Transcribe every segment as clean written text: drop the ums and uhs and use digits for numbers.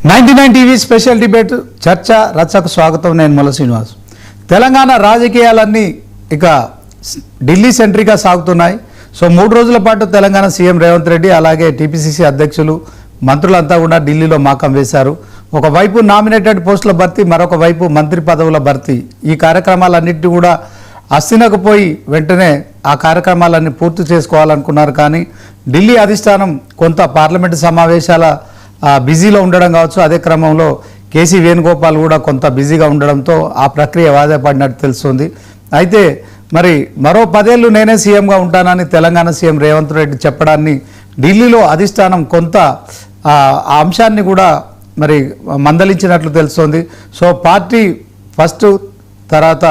99 TV special debate చర్చ రచ్చకు స్వాగతం. నేను ముల్ల శ్రీనివాస్. తెలంగాణ రాజకీయాలన్నీ ఇక ఢిల్లీ సెంట్రిక్గా సాగుతున్నాయి. సో 3 రోజుల పాటు తెలంగాణ సీఎం రేవంత్ రెడ్డి అలాగే టీపీసీసీ అధ్యక్షులు మంత్రులంతా కూడా ఢిల్లీలో మాకం వేశారు. ఒకవైపు నామినేటెడ్ పోస్టుల భర్తీ, మరొక వైపు మంత్రి పదవుల భర్తీ. ఈ కార్యక్రమాలన్నింటినీ కూడా అస్థినకు పోయి వెంటనే ఆ కార్యక్రమాలన్నీ పూర్తి చేసుకోవాలనుకున్నారు. కానీ ఢిల్లీ అధిష్టానం కొంత పార్లమెంటు సమావేశాల బిజీలో ఉండడం కావచ్చు, అదే క్రమంలో కేసీ వేణుగోపాల్ కూడా కొంత బిజీగా ఉండడంతో ఆ ప్రక్రియ వాయిదా పడినట్టు తెలుస్తుంది. అయితే మరి మరో 10 ఏళ్ళు నేనే సీఎంగా ఉంటానని తెలంగాణ సీఎం రేవంత్ రెడ్డి చెప్పడాన్ని ఢిల్లీలో అధిష్టానం కొంత ఆ అంశాన్ని కూడా మరి మందలించినట్లు తెలుస్తోంది. సో పార్టీ ఫస్ట్, తర్వాత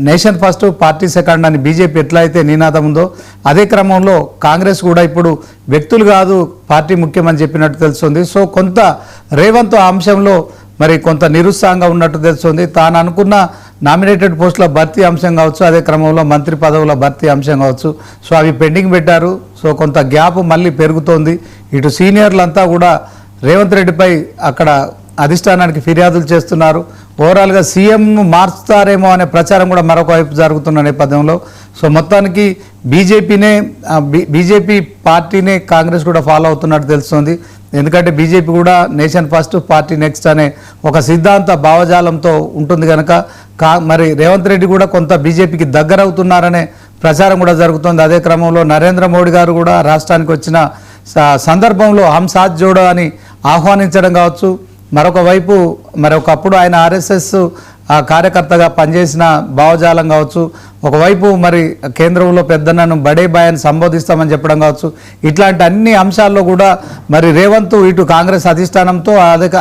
నేషన్ ఫస్ట్, పార్టీ సెకండ్ అని బీజేపీ ఎట్లా అయితే నినాదం ఉందో అదే క్రమంలో కాంగ్రెస్ కూడా ఇప్పుడు వ్యక్తులు కాదు పార్టీ ముఖ్యమని చెప్పినట్టు తెలుస్తుంది. సో కొంత రేవంత్ ఆ అంశంలో మరి కొంత నిరుత్సాహంగా ఉన్నట్టు తెలుస్తుంది. తాను అనుకున్న నామినేటెడ్ పోస్టుల భర్తీ అంశం కావచ్చు, అదే క్రమంలో మంత్రి పదవుల భర్తీ అంశం కావచ్చు, సో అవి పెండింగ్ పెట్టారు. సో కొంత గ్యాప్ మళ్ళీ పెరుగుతోంది. ఇటు సీనియర్లంతా కూడా రేవంత్ రెడ్డిపై అక్కడ అధిష్టానానికి ఫిర్యాదులు చేస్తున్నారు. ఓవరాల్గా సీఎంను మార్చుతారేమో అనే ప్రచారం కూడా మరొక వైపు జరుగుతున్న నేపథ్యంలో సో మొత్తానికి బీజేపీ పార్టీనే కాంగ్రెస్ కూడా ఫాలో అవుతున్నట్టు తెలుస్తుంది. ఎందుకంటే బీజేపీ కూడా నేషన్ ఫస్ట్, పార్టీ నెక్స్ట్ అనే ఒక సిద్ధాంత భావజాలంతో ఉంటుంది కనుక మరి రేవంత్ రెడ్డి కూడా కొంత బీజేపీకి దగ్గర అవుతున్నారనే ప్రచారం కూడా జరుగుతుంది. అదే క్రమంలో నరేంద్ర మోడీ గారు కూడా రాష్ట్రానికి వచ్చిన సందర్భంలో హమ్ సాత్ జోడో అని ఆహ్వానించడం కావచ్చు, మరొక వైపు మరొకప్పుడు ఆయన ఆర్ఎస్ఎస్ కార్యకర్తగా పనిచేసిన భావజాలం కావచ్చు, ఒకవైపు మరి కేంద్రంలో పెద్దన్నను బడే బాయ్ అని సంబోధిస్తామని చెప్పడం కావచ్చు, ఇట్లాంటి అన్ని అంశాల్లో కూడా మరి రేవంత్ ఇటు కాంగ్రెస్ అధిష్టానంతో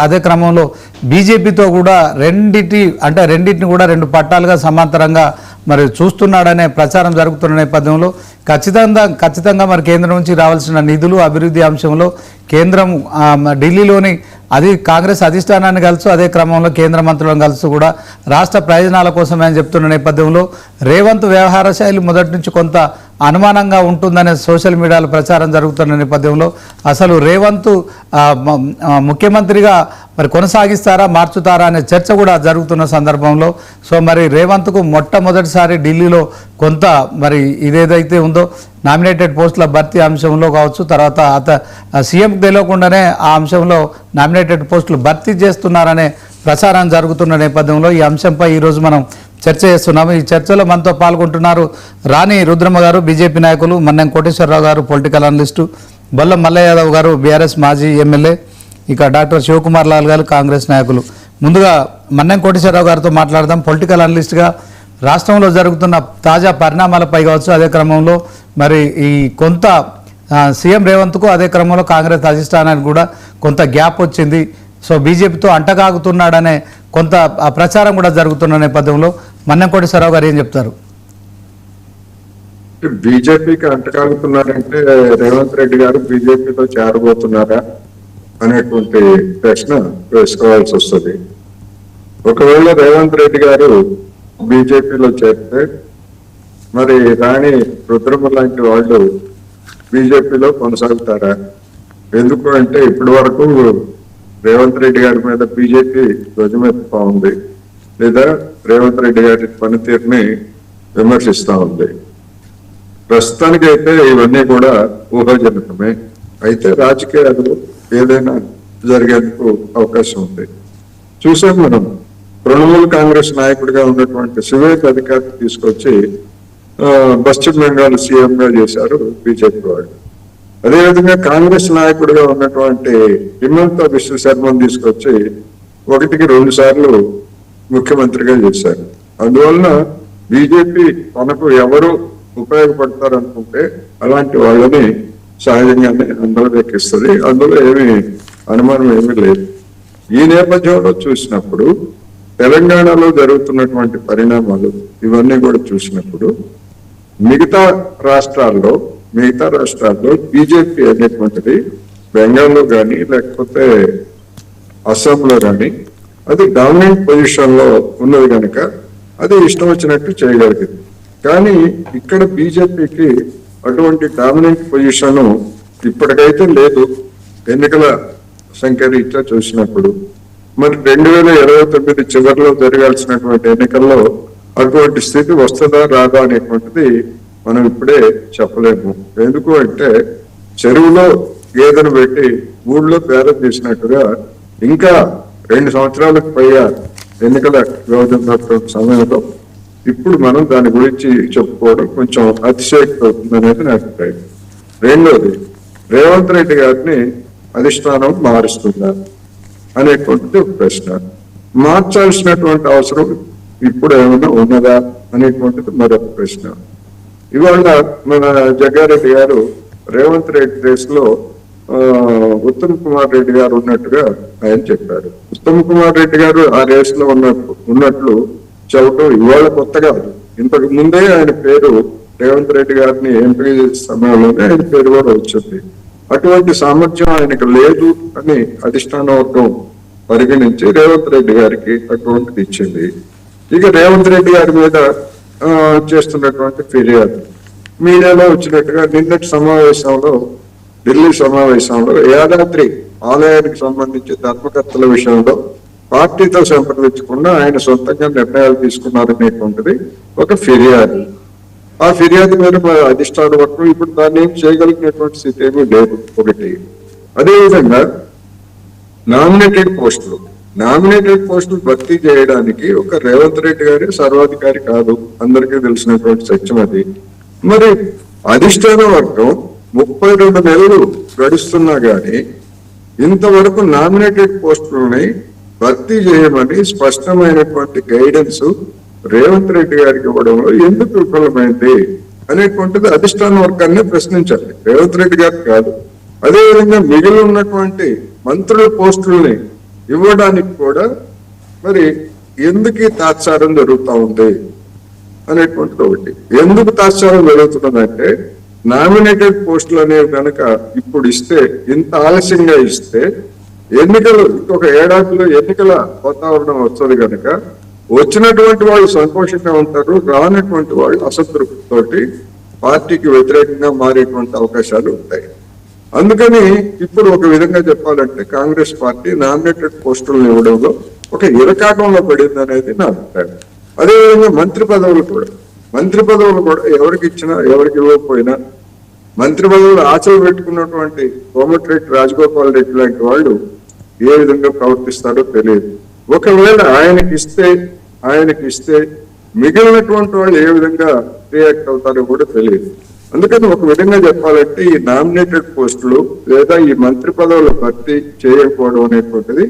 అదే క్రమంలో బీజేపీతో కూడా రెండింటిని కూడా 2 పట్టాలుగా సమాంతరంగా మరి చూస్తున్నాడనే ప్రచారం జరుగుతున్న నేపథ్యంలో ఖచ్చితంగా మరి కేంద్రం నుంచి రావాల్సిన నిధులు, అభివృద్ధి అంశంలో కేంద్రం ఢిల్లీలోని కాంగ్రెస్ అధిష్టానాన్ని కలుసు, అదే క్రమంలో కేంద్ర మంత్రులను కలుసు కూడా రాష్ట్ర ప్రయోజనాల కోసమే అని చెప్తున్న నేపథ్యంలో రేవంత్ వ్యవహార శైలి మొదటి నుంచి కొంత అనుమానంగా ఉంటుందనే సోషల్ మీడియాలో ప్రచారం జరుగుతున్న నేపథ్యంలో అసలు రేవంత్ ముఖ్యమంత్రిగా మరి కొనసాగిస్తారా, మార్చుతారా అనే చర్చ కూడా జరుగుతున్న సందర్భంలో సో మరి రేవంత్కు మొట్టమొదటిసారి ఢిల్లీలో కొంత మరి ఇదేదైతే ఉందో నామినేటెడ్ పోస్టుల భర్తీ అంశంలో కావచ్చు, తర్వాత సీఎంకి తెలియకుండానే ఆ అంశంలో నామినేటెడ్ పోస్టులు భర్తీ చేస్తున్నారనే ప్రచారం జరుగుతున్న నేపథ్యంలో ఈ అంశంపై ఈరోజు మనం చర్చ చేస్తున్నాము. ఈ చర్చలో మనతో పాల్గొంటున్నారు రాణి రుద్రమ్మ గారు, బీజేపీ నాయకులు, మన్నెం కోటేశ్వరరావు గారు, పొలిటికల్ అనలిస్టు, బొల్లం మల్లయ్య యాదవ్ గారు, బీఆర్ఎస్ మాజీ ఎమ్మెల్యే, ఇక డాక్టర్ శివకుమార్ లాల్ గారు, కాంగ్రెస్ నాయకులు. ముందుగా మన్నెం కోటేశ్వరరావు గారితో మాట్లాడదాం. పొలిటికల్ అనలిస్ట్గా రాష్ట్రంలో జరుగుతున్న తాజా పరిణామాలపై కావచ్చు, అదే క్రమంలో మరి ఈ కొంత సీఎం రేవంత్కు అదే క్రమంలో కాంగ్రెస్ అధిష్టానానికి కూడా కొంత గ్యాప్ వచ్చింది. సో బీజేపీతో అంటగాగుతున్నాడనే కొంత ప్రచారం కూడా జరుగుతున్న నేపథ్యంలో మన్నెం కోటేశ్వరరావు గారు ఏం చెప్తారు? బీజేపీకి అంటకాగుతున్నారంటే రేవంత్ రెడ్డి గారు బీజేపీతో చేరబోతున్నారా అనేటువంటి ప్రశ్న వేసుకోవాల్సి వస్తుంది. ఒకవేళ రేవంత్ రెడ్డి గారు బీజేపీలో చేరితే మరి రాణి రుద్రమ్మ లాంటి వాళ్ళు బీజేపీలో కొనసాగుతారా? ఎందుకు అంటే ఇప్పటి వరకు రేవంత్ రెడ్డి గారి మీద బీజేపీ ధ్వజమెత్తుతా ఉంది, లేదా రేవంత్ రెడ్డి గారి పనితీరుని విమర్శిస్తూ ఉంది. ప్రస్తుతానికి అయితే ఇవన్నీ కూడా ఊహాజనితమే. అయితే రాజకీయాలు ఏదైనా జరిగేందుకు అవకాశం ఉంది. చూసాం మనం, తృణమూల్ కాంగ్రెస్ నాయకుడిగా ఉన్నటువంటి సువేత్ అధికారి తీసుకొచ్చి పశ్చిమ బెంగాల్ సీఎంగా చేశారు బీజేపీ వాళ్ళు. అదేవిధంగా కాంగ్రెస్ నాయకుడిగా ఉన్నటువంటి హిమంత బిశ్వ శర్మను తీసుకొచ్చి 1కి 2 సార్లు ముఖ్యమంత్రిగా చేశారు. అందువలన బీజేపీ తనకు ఎవరు ఉపయోగపడతారనుకుంటే అలాంటి వాళ్ళని సహజంగానే అందరెక్కిస్తుంది. అందులో ఏమీ అనుమానం ఏమీ లేదు. ఈ నేపథ్యంలో చూసినప్పుడు తెలంగాణలో జరుగుతున్నటువంటి పరిణామాలు ఇవన్నీ కూడా చూసినప్పుడు మిగతా రాష్ట్రాల్లో బీజేపీ అనేటువంటిది బెంగాల్లో కానీ లేకపోతే అస్సాంలో కానీ అది డామినెంట్ పొజిషన్ లో ఉన్నది కనుక అది ఇష్టం వచ్చినట్టు చేయగలిగింది. కానీ ఇక్కడ బీజేపీకి అటువంటి డామినెంట్ పొజిషన్ ఇప్పటికైతే లేదు. ఎన్నికల సంఖ్య రీత్యా చూసినప్పుడు మరి 2029 చివరిలో జరగాల్సినటువంటి ఎన్నికల్లో అటువంటి స్థితి వస్తుందా రాదా అనేటువంటిది మనం ఇప్పుడే చెప్పలేము. ఎందుకు అంటే చెరువులో గేదెను పెట్టి ఊళ్ళో బేరం చేసినట్టుగా ఇంకా 2 సంవత్సరాలకు పైగా ఎన్నికల వ్యవధించిన సమయంలో ఇప్పుడు మనం దాని గురించి చెప్పుకోవడం కొంచెం అతిశయోక్తి అవుతుంది అనేది నా అభిప్రాయం. రెండోది, రేవంత్ రెడ్డి గారిని అధిష్టానం మారుస్తుందా అనేటువంటిది ఒక ప్రశ్న. మార్చాల్సినటువంటి అవసరం ఇప్పుడు ఏమైనా ఉన్నదా అనేటువంటిది మరొక ప్రశ్న. ఇవాళ మన జగ్గారెడ్డి గారు రేవంత్ రెడ్డి రేసులో ఉత్తమ్ కుమార్ రెడ్డి గారు ఉన్నట్టుగా ఆయన చెప్పారు. ఉత్తమ్ కుమార్ రెడ్డి గారు ఆ రేసులో ఉన్నట్లు చెప్పడం ఇవాళ కొత్త కాదు. ఇంతకు ముందే ఆయన పేరు రేవంత్ రెడ్డి గారిని ఎంపిక చేసే సమయంలోనే ఆయన పేరు కూడా వచ్చింది. అటువంటి సామర్థ్యం ఆయనకు లేదు అని అధిష్టాన వర్గం పరిగణించి రేవంత్ రెడ్డి గారికి అటువంటిది ఇచ్చింది. ఇక రేవంత్ రెడ్డి గారి మీద చేస్తున్నటువంటి ఫిర్యాదు మీడియాలో వచ్చినట్టుగా నిన్నటి సమావేశంలో, ఢిల్లీ సమావేశంలో యాదాద్రి ఆలయానికి సంబంధించి ధర్మకర్తల విషయంలో పార్టీతో సంప్రదించకుండా ఆయన సొంతంగా నిర్ణయాలు తీసుకున్నారనేటువంటిది ఒక ఫిర్యాదు. ఆ ఫిర్యాదు మీద అధిష్టాన వర్గం ఇప్పుడు దాన్ని ఏం చేయగలిగినటువంటి స్థితి ఏమీ లేదు. ఒకటి. అదేవిధంగా నామినేటెడ్ పోస్టులు భర్తీ చేయడానికి ఒక రేవంత్ రెడ్డి గారి సర్వాధికారి కాదు, అందరికీ తెలిసినటువంటి సత్యం అది. మరి అధిష్టాన వర్గం 32 నెలలు గడుస్తున్నా గానీ ఇంతవరకు నామినేటెడ్ పోస్టులని భర్తీ చేయమని స్పష్టమైనటువంటి గైడెన్స్ రేవంత్ రెడ్డి గారికి ఇవ్వడంలో ఎందుకు విఫలమైంది అనేటువంటిది అధిష్టాన వర్గాన్ని ప్రశ్నించాలి, రేవంత్ రెడ్డి గారికి కాదు. అదేవిధంగా మిగిలి ఉన్నటువంటి మంత్రుల పోస్టుల్ని ఇవ్వడానికి కూడా మరి ఎందుకు తాత్సారం జరుగుతూ ఉంది అనేటువంటిది ఒకటి. ఎందుకు తాత్సారం జరుగుతున్నదంటే నామినేటెడ్ పోస్టులు అనేవి కనుక ఇప్పుడు ఇస్తే, ఇంత ఆలస్యంగా ఇస్తే ఎన్నికలు ఇంకొక ఏడాదిలో ఎన్నికల వాతావరణం వస్తుంది కనుక వచ్చినటువంటి వాళ్ళు సంతోషంగా ఉంటారు, రానటువంటి వాళ్ళు అసంతృప్తితోటి పార్టీకి వ్యతిరేకంగా మారేటువంటి అవకాశాలు ఉంటాయి. అందుకని ఇప్పుడు ఒక విధంగా చెప్పాలంటే కాంగ్రెస్ పార్టీ నామినేటెడ్ పోస్టులను ఇవ్వడంలో ఒక ఇరకాటంలో పడింది అనేది నా అభిప్రాయం. అదేవిధంగా మంత్రి పదవులు కూడా ఎవరికి ఇచ్చినా ఎవరికి ఇవ్వకపోయినా మంత్రి పదవులు ఆశలు పెట్టుకున్నటువంటి కోమటిరెడ్డి రాజగోపాల్ రెడ్డి లాంటి వాళ్ళు ఏ విధంగా ప్రవర్తిస్తారో తెలియదు. ఒకవేళ ఆయనకి ఇస్తే మిగిలినటువంటి వాళ్ళు ఏ విధంగా రియాక్ట్ అవుతారో కూడా తెలియదు. అందుకని ఒక విధంగా చెప్పాలంటే ఈ నామినేటెడ్ పోస్టులు లేదా ఈ మంత్రి పదవులు భర్తీ చేయకపోవడం అనేటువంటిది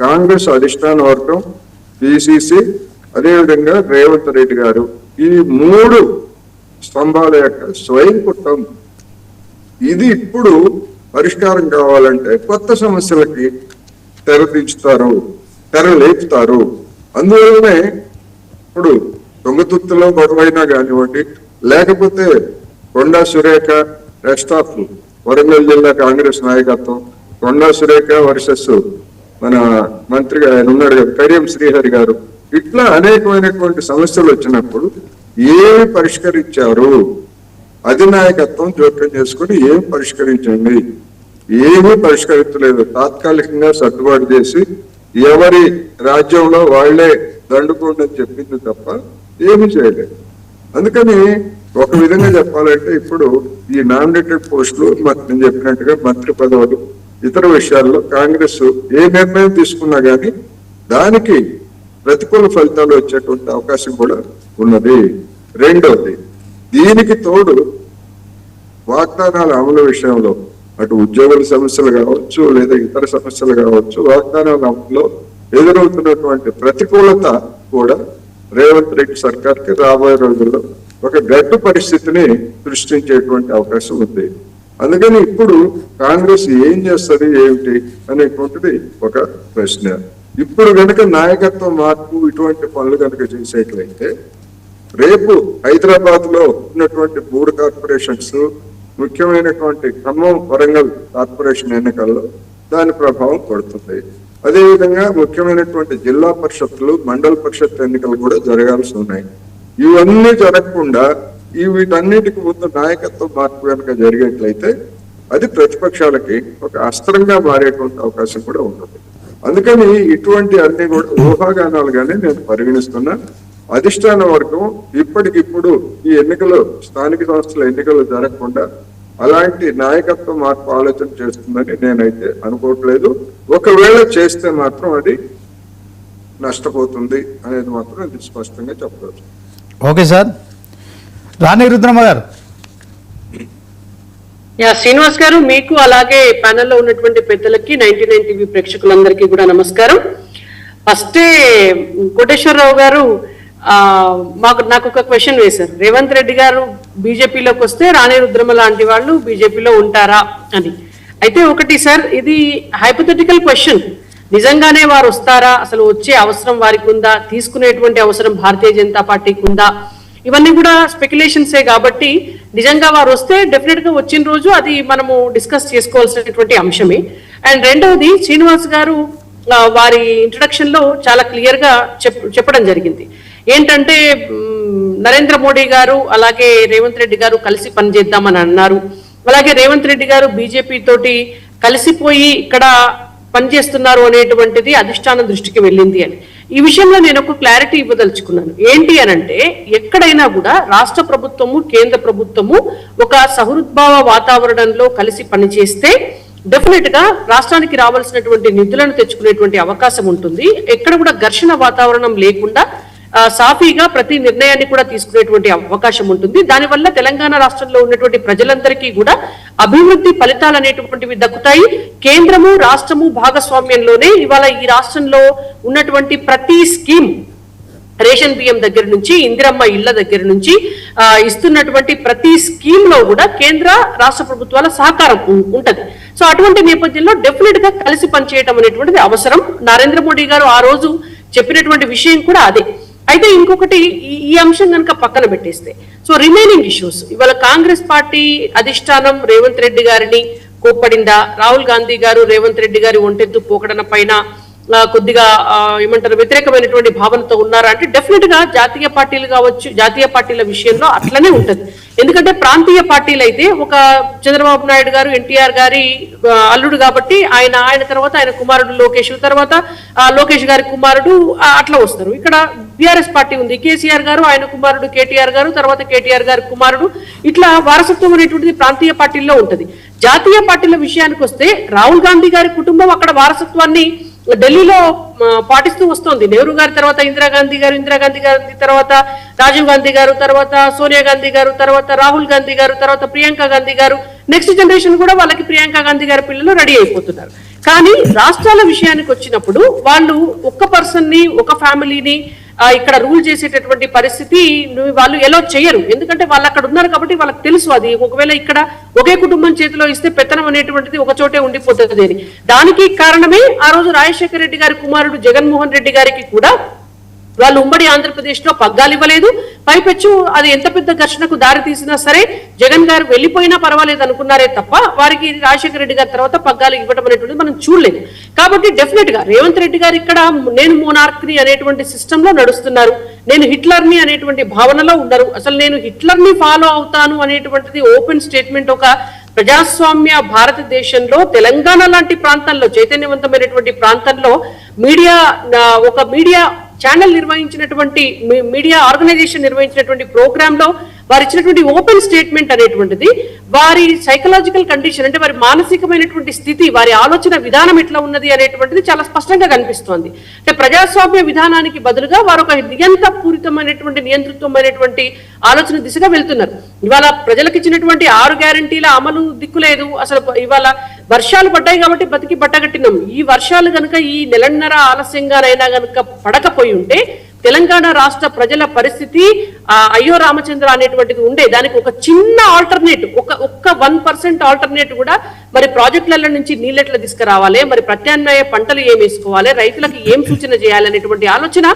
కాంగ్రెస్ అధిష్టాన వర్గం, పిసిసి, అదేవిధంగా రేవంత్ రెడ్డి గారు, ఈ 3 స్తంభాల యొక్క స్వయం కుట్టం. ఇది ఇప్పుడు పరిష్కారం కావాలంటే కొత్త సమస్యలకి తెరలేపుతారు. అందువల్లనే ఇప్పుడు దొంగతుర్తిలో గొడవైనా కానివ్వండి, లేకపోతే కొండా సురేఖ రెస్ట్ ఆఫ్ వరంగల్ జిల్లా కాంగ్రెస్ నాయకత్వం, కొండా సురేఖ వర్సెస్ మన మంత్రిగా ఆయన ఉన్నాడు కదా కడియం శ్రీహరి గారు, ఇట్లా అనేకమైనటువంటి సమస్యలు వచ్చినప్పుడు ఏమి పరిష్కరించారు? అధినాయకత్వం జోక్యం చేసుకుని ఏం పరిష్కరించండి? ఏమీ పరిష్కరించలేదు. తాత్కాలికంగా సర్దుబాటు చేసి ఎవరి రాజ్యంలో వాళ్లే దండుకోండి అని చెప్పింది తప్ప ఏమీ చేయలేదు. అందుకని ఒక విధంగా చెప్పాలంటే ఇప్పుడు ఈ నామినేటెడ్ పోస్టులు నేను చెప్పినట్టుగా మంత్రి పదవులు ఇతర విషయాల్లో కాంగ్రెస్ ఏ నిర్ణయం తీసుకున్నా గానీ దానికి ప్రతికూల ఫలితాలు వచ్చేటువంటి అవకాశం కూడా ఉన్నది. రెండవది, దీనికి తోడు వాగ్దానాల అమలు విషయంలో అటు ఉద్యోగుల సమస్యలు కావచ్చు లేదా ఇతర సమస్యలు కావచ్చు, వాగ్దానాల అమలులో ఎదురవుతున్నటువంటి ప్రతికూలత కూడా రేవంత్ రెడ్డి సర్కార్కి రాబోయే రోజుల్లో ఒక గడ్డు పరిస్థితిని సృష్టించేటువంటి అవకాశం ఉంది. అందుకని ఇప్పుడు కాంగ్రెస్ ఏం చేస్తుంది ఏమిటి అనేటువంటిది ఒక ప్రశ్న. ఇప్పుడు కనుక నాయకత్వ మార్పు ఇటువంటి పనులు కనుక చేసేట్లయితే రేపు హైదరాబాద్ లో ఉన్నటువంటి 3 కార్పొరేషన్స్, ముఖ్యమైనటువంటి ఖమ్మం, వరంగల్ కార్పొరేషన్ ఎన్నికల్లో దాని ప్రభావం పడుతుంది. అదేవిధంగా ముఖ్యమైనటువంటి జిల్లా పరిషత్తులు, మండల పరిషత్ ఎన్నికలు కూడా జరగాల్సి ఉన్నాయి. ఇవన్నీ జరగకుండా వీటన్నిటికి ముందు నాయకత్వ మార్పు కనుక జరిగేట్లయితే అది ప్రతిపక్షాలకి ఒక అస్త్రంగా మారేటువంటి అవకాశం కూడా ఉంటుంది. అందుకని ఇటువంటి అన్ని కూడా ఊహాగానాలుగానే నేను పరిగణిస్తున్నా. అధిష్టాన వర్గం ఇప్పటికిప్పుడు ఈ ఎన్నికలు, స్థానిక సంస్థల ఎన్నికలు జరగకుండా అలాంటి నాయకత్వ మార్పు ఆలోచన చేస్తుందని నేనైతే అనుకోవట్లేదు. ఒకవేళ చేస్తే మాత్రం అది నష్టపోతుంది అనేది మాత్రం ఇది స్పష్టంగా చెప్పవచ్చు. Okay sir. రాణి రుద్రమ్మ గారు. శ్రీనివాస్ గారు, మీకు అలాగే ప్యానెల్లో ఉన్నటువంటి పెద్దలకి 99 టీవీ ప్రేక్షకులందరికీ కూడా నమస్కారం. ఫస్టే కోటేశ్వరరావు గారు నాకు ఒక క్వశ్చన్ వేశారు. రేవంత్ రెడ్డి గారు బీజేపీలోకి వస్తే రాణి రుద్రమ్మ లాంటి వాళ్ళు బీజేపీలో ఉంటారా అని. అయితే ఒకటి సార్, ఇది హైపోథెటికల్ క్వశ్చన్. నిజంగానే వారు వస్తారా, అసలు వచ్చే అవసరం వారికి ఉందా, తీసుకునేటువంటి అవసరం భారతీయ జనతా పార్టీకి ఉందా, ఇవన్నీ కూడా స్పెక్యులేషన్సే. కాబట్టి నిజంగా వారు వస్తే డెఫినెట్ గా వచ్చిన రోజు అది మనము డిస్కస్ చేసుకోవాల్సినటువంటి అంశమే. అండ్ రెండవది, శ్రీనివాస్ గారు వారి ఇంట్రడక్షన్ లో చాలా క్లియర్ గా చెప్పడం జరిగింది. ఏంటంటే నరేంద్ర మోడీ గారు అలాగే రేవంత్ రెడ్డి గారు కలిసి పనిచేద్దామని అన్నారు. అలాగే రేవంత్ రెడ్డి గారు బీజేపీ తోటి కలిసిపోయి ఇక్కడ పనిచేస్తున్నారు అనేటువంటిది అధిష్టానం దృష్టికి వెళ్ళింది అని. ఈ విషయంలో నేను ఒక క్లారిటీ ఇవ్వదలుచుకున్నాను. ఏంటి అనంటే, ఎక్కడైనా కూడా రాష్ట్ర ప్రభుత్వము కేంద్ర ప్రభుత్వము ఒక సహృద్భావ వాతావరణంలో కలిసి పనిచేస్తే డెఫినెట్ గా రాష్ట్రానికి రావాల్సినటువంటి నిధులను తెచ్చుకునేటువంటి అవకాశం ఉంటుంది. ఎక్కడ కూడా ఘర్షణ వాతావరణం లేకుండా సాఫీగా ప్రతి నిర్ణయాన్ని కూడా తీసుకునేటువంటి అవకాశం ఉంటుంది. దానివల్ల తెలంగాణ రాష్ట్రంలో ఉన్నటువంటి ప్రజలందరికీ కూడా అభివృద్ధి ఫలితాలు అనేటువంటివి దక్కుతాయి. కేంద్రము రాష్ట్రము భాగస్వామ్యంలోనే ఇవాళ ఈ రాష్ట్రంలో ఉన్నటువంటి ప్రతి స్కీమ్, రేషన్ బియ్యం దగ్గర నుంచి ఇందిరమ్మ ఇళ్ల దగ్గర నుంచి ఇస్తున్నటువంటి ప్రతి స్కీమ్ లో కూడా కేంద్ర రాష్ట్ర ప్రభుత్వాల సహకారం ఉంటది. సో అటువంటి నేపథ్యంలో డెఫినెట్ గా కలిసి పనిచేయడం అనేటువంటిది అవసరం. నరేంద్ర మోడీ గారు ఆ రోజు చెప్పినటువంటి విషయం కూడా అదే. అయితే ఇంకొకటి, ఈ అంశం కనుక పక్కన పెట్టేస్తే, సో రిమైనింగ్ ఇష్యూస్, ఇవాళ కాంగ్రెస్ పార్టీ అధిష్టానం రేవంత్ రెడ్డి గారిని కోప్పడిందా, రాహుల్ గాంధీ గారు రేవంత్ రెడ్డి గారి ఒంటెత్తు పోకడన పైన కొద్దిగా ఏమంటారు వ్యతిరేకమైనటువంటి భావనతో ఉన్నారా అంటే, డెఫినెట్ గా జాతీయ పార్టీలు కావచ్చు, జాతీయ పార్టీల విషయంలో అట్లనే ఉంటది. ఎందుకంటే ప్రాంతీయ పార్టీలు అయితే ఒక చంద్రబాబు నాయుడు గారు ఎన్టీఆర్ గారి అల్లుడు కాబట్టి ఆయన తర్వాత ఆయన కుమారుడు లోకేష్, తర్వాత లోకేష్ గారి కుమారుడు అట్లా వస్తారు. ఇక్కడ బీఆర్ఎస్ పార్టీ ఉంది, కేసీఆర్ గారు, ఆయన కుమారుడు కేటీఆర్ గారు, తర్వాత కేటీఆర్ గారి కుమారుడు, ఇట్లా వారసత్వం అనేటువంటిది ప్రాంతీయ పార్టీల్లో ఉంటది. జాతీయ పార్టీల విషయానికి వస్తే రాహుల్ గాంధీ గారి కుటుంబం అక్కడ వారసత్వాన్ని ఢిల్లీలో పాటిస్తూ వస్తోంది. నెహ్రూ గారి తర్వాత ఇందిరాగాంధీ గారి తర్వాత రాజీవ్ గాంధీ గారు, తర్వాత సోనియా గాంధీ గారు, తర్వాత రాహుల్ గాంధీ గారు, తర్వాత ప్రియాంక గాంధీ గారు, నెక్స్ట్ జనరేషన్ కూడా వాళ్ళకి ప్రియాంక గాంధీ గారి పిల్లలు రెడీ అయిపోతున్నారు. కానీ రాష్ట్రాల విషయానికి వచ్చినప్పుడు వాళ్ళు ఒక్క పర్సన్ ని, ఒక ఫ్యామిలీని ఇక్కడ రూల్ చేసేటటువంటి పరిస్థితి వాళ్ళు ఎలా చేయరు. ఎందుకంటే వాళ్ళు అక్కడ ఉన్నారు కాబట్టి వాళ్ళకి తెలుసు అది ఒకవేళ ఇక్కడ ఒకే కుటుంబం చేతిలో ఇస్తే పెత్తనం అనేటువంటిది ఒక చోటే ఉండిపోతుంది అని. దానికి కారణమే ఆ రోజు రాజశేఖర రెడ్డి గారి కుమారుడు జగన్మోహన్ రెడ్డి గారికి కూడా వాళ్ళు ఉమ్మడి ఆంధ్రప్రదేశ్ లో పగ్గాలు ఇవ్వలేదు. పైపెచ్చు అది ఎంత పెద్ద ఘర్షణకు దారి తీసినా సరే జగన్ గారు వెళ్ళిపోయినా పర్వాలేదు అనుకున్నారే తప్ప వారికి రాజశేఖర రెడ్డి గారి తర్వాత పగ్గాలు ఇవ్వడం అనేటువంటిది మనం చూడలేదు. కాబట్టి డెఫినెట్ గా రేవంత్ రెడ్డి గారు ఇక్కడ నేను మోనార్క్ ని అనేటువంటి సిస్టమ్ లో నడుస్తున్నారు, నేను హిట్లర్ ని అనేటువంటి భావనలో ఉన్నారు. అసలు నేను హిట్లర్ ని ఫాలో అవుతాను అనేటువంటిది ఓపెన్ స్టేట్మెంట్ ఒక ప్రజాస్వామ్య భారతదేశంలో తెలంగాణ లాంటి ప్రాంతాల్లో, చైతన్యవంతమైనటువంటి ప్రాంతంలో ఒక మీడియా ఛానల్ నిర్వహించినటువంటి, మీడియా ఆర్గనైజేషన్ నిర్వహించినటువంటి ప్రోగ్రామ్ లో వారు ఇచ్చినటువంటి ఓపెన్ స్టేట్మెంట్ అనేటువంటిది వారి సైకలాజికల్ కండిషన్, అంటే వారి మానసికమైనటువంటి స్థితి, వారి ఆలోచన విధానం ఎట్లా ఉన్నది అనేటువంటిది చాలా స్పష్టంగా కనిపిస్తోంది. అంటే ప్రజాస్వామ్య విధానానికి బదులుగా వారు ఒక నియంత్రపూరితమైనటువంటి నియంతృత్వమైనటువంటి ఆలోచన దిశగా వెళ్తున్నారు. ఇవాళ ప్రజలకు ఇచ్చినటువంటి 6 గ్యారంటీల అమలు దిక్కులేదు. అసలు ఇవాళ వర్షాలు పడ్డాయి కాబట్టి బతికి బట్టగట్టినాం. ఈ వర్షాలు కనుక ఈ నెలన్నర ఆలస్యంగానైనా కనుక పడకపోయి ఉంటే తెలంగాణ రాష్ట్ర ప్రజల పరిస్థితి అయ్యో రామచంద్ర అనేటువంటిది ఉండే. దానికి ఒక చిన్న ఆల్టర్నేట్, ఒక్క 1% ఆల్టర్నేట్ కూడా మరి ప్రాజెక్టుల నుంచి నీళ్ళెట్లా తీసుకురావాలి, మరి ప్రత్యామ్నాయ పంటలు ఏం వేసుకోవాలి, రైతులకు ఏం సూచన చేయాలి అనేటువంటి ఆలోచన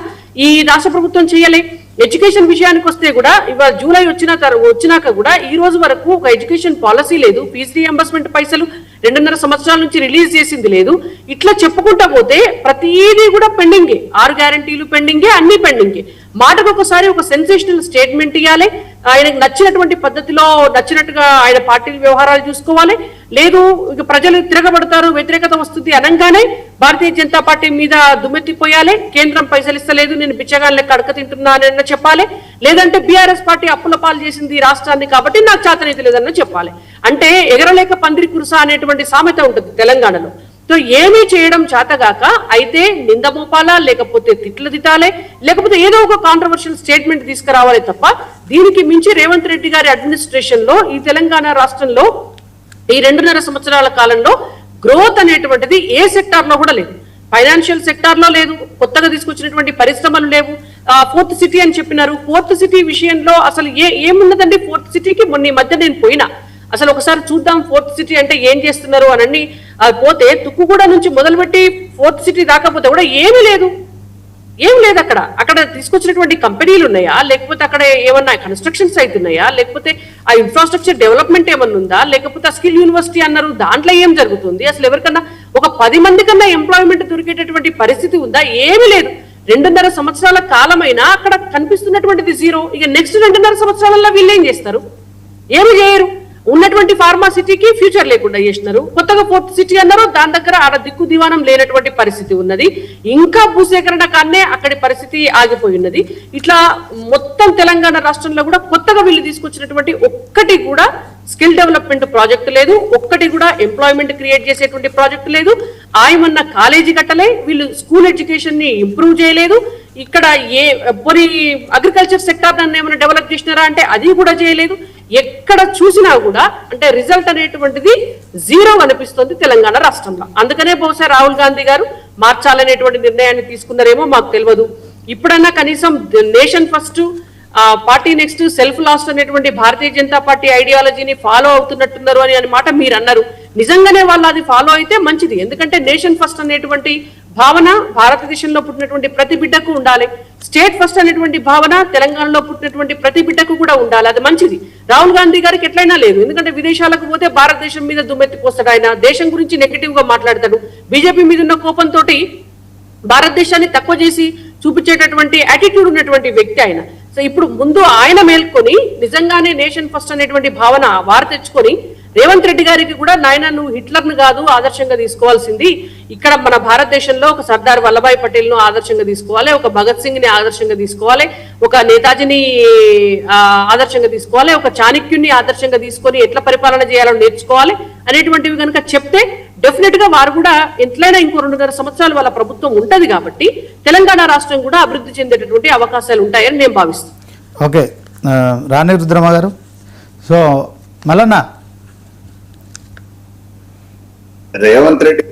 ఈ రాష్ట్ర ప్రభుత్వం చేయలే. ఎడ్యుకేషన్ విషయానికి వస్తే కూడా ఇవాళ జూలై వచ్చినాక కూడా ఈ రోజు వరకు ఒక ఎడ్యుకేషన్ పాలసీ లేదు. ఫీజు రీఎంబర్స్మెంట్ పైసలు 2.5 సంవత్సరాల నుంచి రిలీజ్ చేసింది లేదు. ఇట్లా చెప్పుకుంటా పోతే ప్రతిదీ కూడా పెండింగే. 6 గ్యారంటీలు పెండింగే, అన్ని పెండింగే. మాటకు ఒకసారి ఒక సెన్సేషనల్ స్టేట్మెంట్ ఇవ్వాలి, ఆయనకు నచ్చినటువంటి పద్ధతిలో నచ్చినట్టుగా ఆయన పార్టీ వ్యవహారాలు చూసుకోవాలి. లేదు ఇక ప్రజలు తిరగబడతారు, వ్యతిరేకత వస్తుంది అనగానే భారతీయ జనతా పార్టీ మీద దుమ్మెత్తిపోయాలి. కేంద్రం పైసలు ఇస్తలేదు, నేను బిచ్చగాన్ లెక్క అడక తింటున్నానని చెప్పాలి. లేదంటే బీఆర్ఎస్ పార్టీ అప్పుల పాలు చేసింది రాష్ట్రాన్ని కాబట్టి నాకు చేతనైతే లేదన్న చెప్పాలి. అంటే ఎగరలేక పందిరి కురుస అనేటువంటి సామెత ఉంటుంది తెలంగాణలో. సో ఏమీ చేయడం చేతగాక అయితే నింద మోపాలా, లేకపోతే తిట్లు తిట్టాలి, లేకపోతే ఏదో ఒక కాంట్రవర్షియల్ స్టేట్మెంట్ తీసుకురావాలి తప్ప దీనికి మించి రేవంత్ రెడ్డి గారి అడ్మినిస్ట్రేషన్ లో ఈ తెలంగాణ రాష్ట్రంలో ఈ 2.5 సంవత్సరాల కాలంలో గ్రోత్ అనేటువంటిది ఏ సెక్టార్ లో కూడా లేదు. ఫైనాన్షియల్ సెక్టార్ లో లేదు, కొత్తగా తీసుకొచ్చినటువంటి పరిశ్రమలు లేవు. 4th సిటీ అని చెప్పినారు. 4th సిటీ విషయంలో అసలు ఏమున్నదండి 4th సిటీకి? మొన్న ఈ మధ్య నేను పోయినా, అసలు ఒకసారి చూద్దాం 4th సిటీ అంటే ఏం చేస్తున్నారు అని పోతే తుక్కుగూడ నుంచి మొదలుపెట్టి 4th సిటీ దాకపోతే కూడా ఏమీ లేదు. అక్కడ తీసుకొచ్చినటువంటి కంపెనీలు ఉన్నాయా, లేకపోతే అక్కడ ఏమన్నా కన్స్ట్రక్షన్స్ అవుతున్నాయా, లేకపోతే ఆ ఇన్ఫ్రాస్ట్రక్చర్ డెవలప్మెంట్ ఏమన్నా ఉందా, లేకపోతే ఆ స్కిల్ యూనివర్సిటీ అన్నారు దాంట్లో ఏం జరుగుతుంది, అసలు ఎవరికన్నా ఒక 10 మంది కన్నా ఎంప్లాయ్మెంట్ దొరికేటటువంటి పరిస్థితి ఉందా? ఏమీ లేదు. 2.5 సంవత్సరాల కాలమైనా అక్కడ కనిపిస్తున్నటువంటిది జీరో. ఇక నెక్స్ట్ 2.5 సంవత్సరాలలో వీళ్ళు ఏం చేస్తారు? ఏమి చేయరు. ఉన్నటువంటి ఫార్మా సిటీకి ఫ్యూచర్ లేకుండా చేసినారు. కొత్తగా 4th సిటీ అన్నారు, దాని దగ్గర ఆడ దిక్కు దివానం లేనటువంటి పరిస్థితి ఉన్నది. ఇంకా భూసేకరణ కాన్నే అక్కడి పరిస్థితి ఆగిపోయి ఉన్నది. ఇట్లా మొత్తం తెలంగాణ రాష్ట్రంలో కూడా కొత్తగా వీళ్ళు తీసుకొచ్చినటువంటి ఒక్కటి కూడా స్కిల్ డెవలప్మెంట్ ప్రాజెక్ట్ లేదు, ఒక్కటి కూడా ఎంప్లాయ్మెంట్ క్రియేట్ చేసేటువంటి ప్రాజెక్ట్ లేదు. ఆయమన్న కాలేజీ కట్టలే, వీళ్ళు స్కూల్ ఎడ్యుకేషన్ ని ఇంప్రూవ్ చేయలేదు. ఇక్కడ పోనీ అగ్రికల్చర్ సెక్టార్ నన్ను ఏమైనా డెవలప్ చేసినారా అంటే అది కూడా చేయలేదు. ఎక్కడ చూసినా కూడా అంటే రిజల్ట్ అనేటువంటిది జీరో అనిపిస్తుంది తెలంగాణ రాష్ట్రంలో. అందుకనే బహుశా రాహుల్ గాంధీ గారు మార్చాలనేటువంటి నిర్ణయాన్ని తీసుకున్నారేమో మాకు తెలియదు. ఇప్పుడన్నా కనీసం nation first party next self last అనేటువంటి భారతీయ జనతా పార్టీ ఐడియాలజీని ఫాలో అవుతున్నట్టున్నారు అని మాట మీరు అన్నారు. నిజంగానే వాళ్ళు అది ఫాలో అయితే మంచిది. ఎందుకంటే నేషన్ ఫస్ట్ అనేటువంటి భావన భారతదేశంలో పుట్టినటువంటి ప్రతి బిడ్డకు ఉండాలి. స్టేట్ ఫస్ట్ అనేటువంటి భావన తెలంగాణలో పుట్టినటువంటి ప్రతి బిడ్డకు కూడా ఉండాలి. అది మంచిది. రాహుల్ గాంధీ గారికి ఎట్లయినా లేదు. ఎందుకంటే విదేశాలకు పోతే భారతదేశం మీద దుమ్మెత్తిపోస్తాడు. ఆయన దేశం గురించి నెగిటివ్ గా మాట్లాడతాడు. బీజేపీ మీద ఉన్న కోపంతో భారతదేశాన్ని తక్కువ చేసి చూపించేటటువంటి యాటిట్యూడ్ ఉన్నటువంటి వ్యక్తి ఆయన. సో ఇప్పుడు ముందు ఆయన మేల్కొని నిజంగానే నేషన్ ఫస్ట్ అనేటువంటి భావన వారు తెచ్చుకొని రేవంత్ రెడ్డి గారికి కూడా నాయన నువ్వు హిట్లర్ను కాదు ఆదర్శంగా తీసుకోవాల్సింది, ఇక్కడ మన భారతదేశంలో ఒక సర్దార్ వల్లభాయ్ పటేల్ ను ఆదర్శంగా తీసుకోవాలి, ఒక భగత్ సింగ్ ని ఆదర్శంగా తీసుకోవాలి, ఒక నేతాజీని ఆదర్శంగా తీసుకోవాలి, ఒక చాణక్యుని ఆదర్శంగా తీసుకొని ఎట్లా పరిపాలన చేయాలని నేర్చుకోవాలి అనేటువంటివి కనుక చెప్తే డెఫినెట్ గా వారు కూడా ఎట్లయినా ఇంకో 2.5 సంవత్సరాలు వాళ్ళ ప్రభుత్వం ఉంటది కాబట్టి తెలంగాణ రాష్ట్రం కూడా అభివృద్ధి చెందేటటువంటి అవకాశాలు ఉంటాయని నేను భావిస్తాను. ఓకే, రాణి రుద్రమ గారు. సో మల్లన్న, రేవంత్ రెడ్డి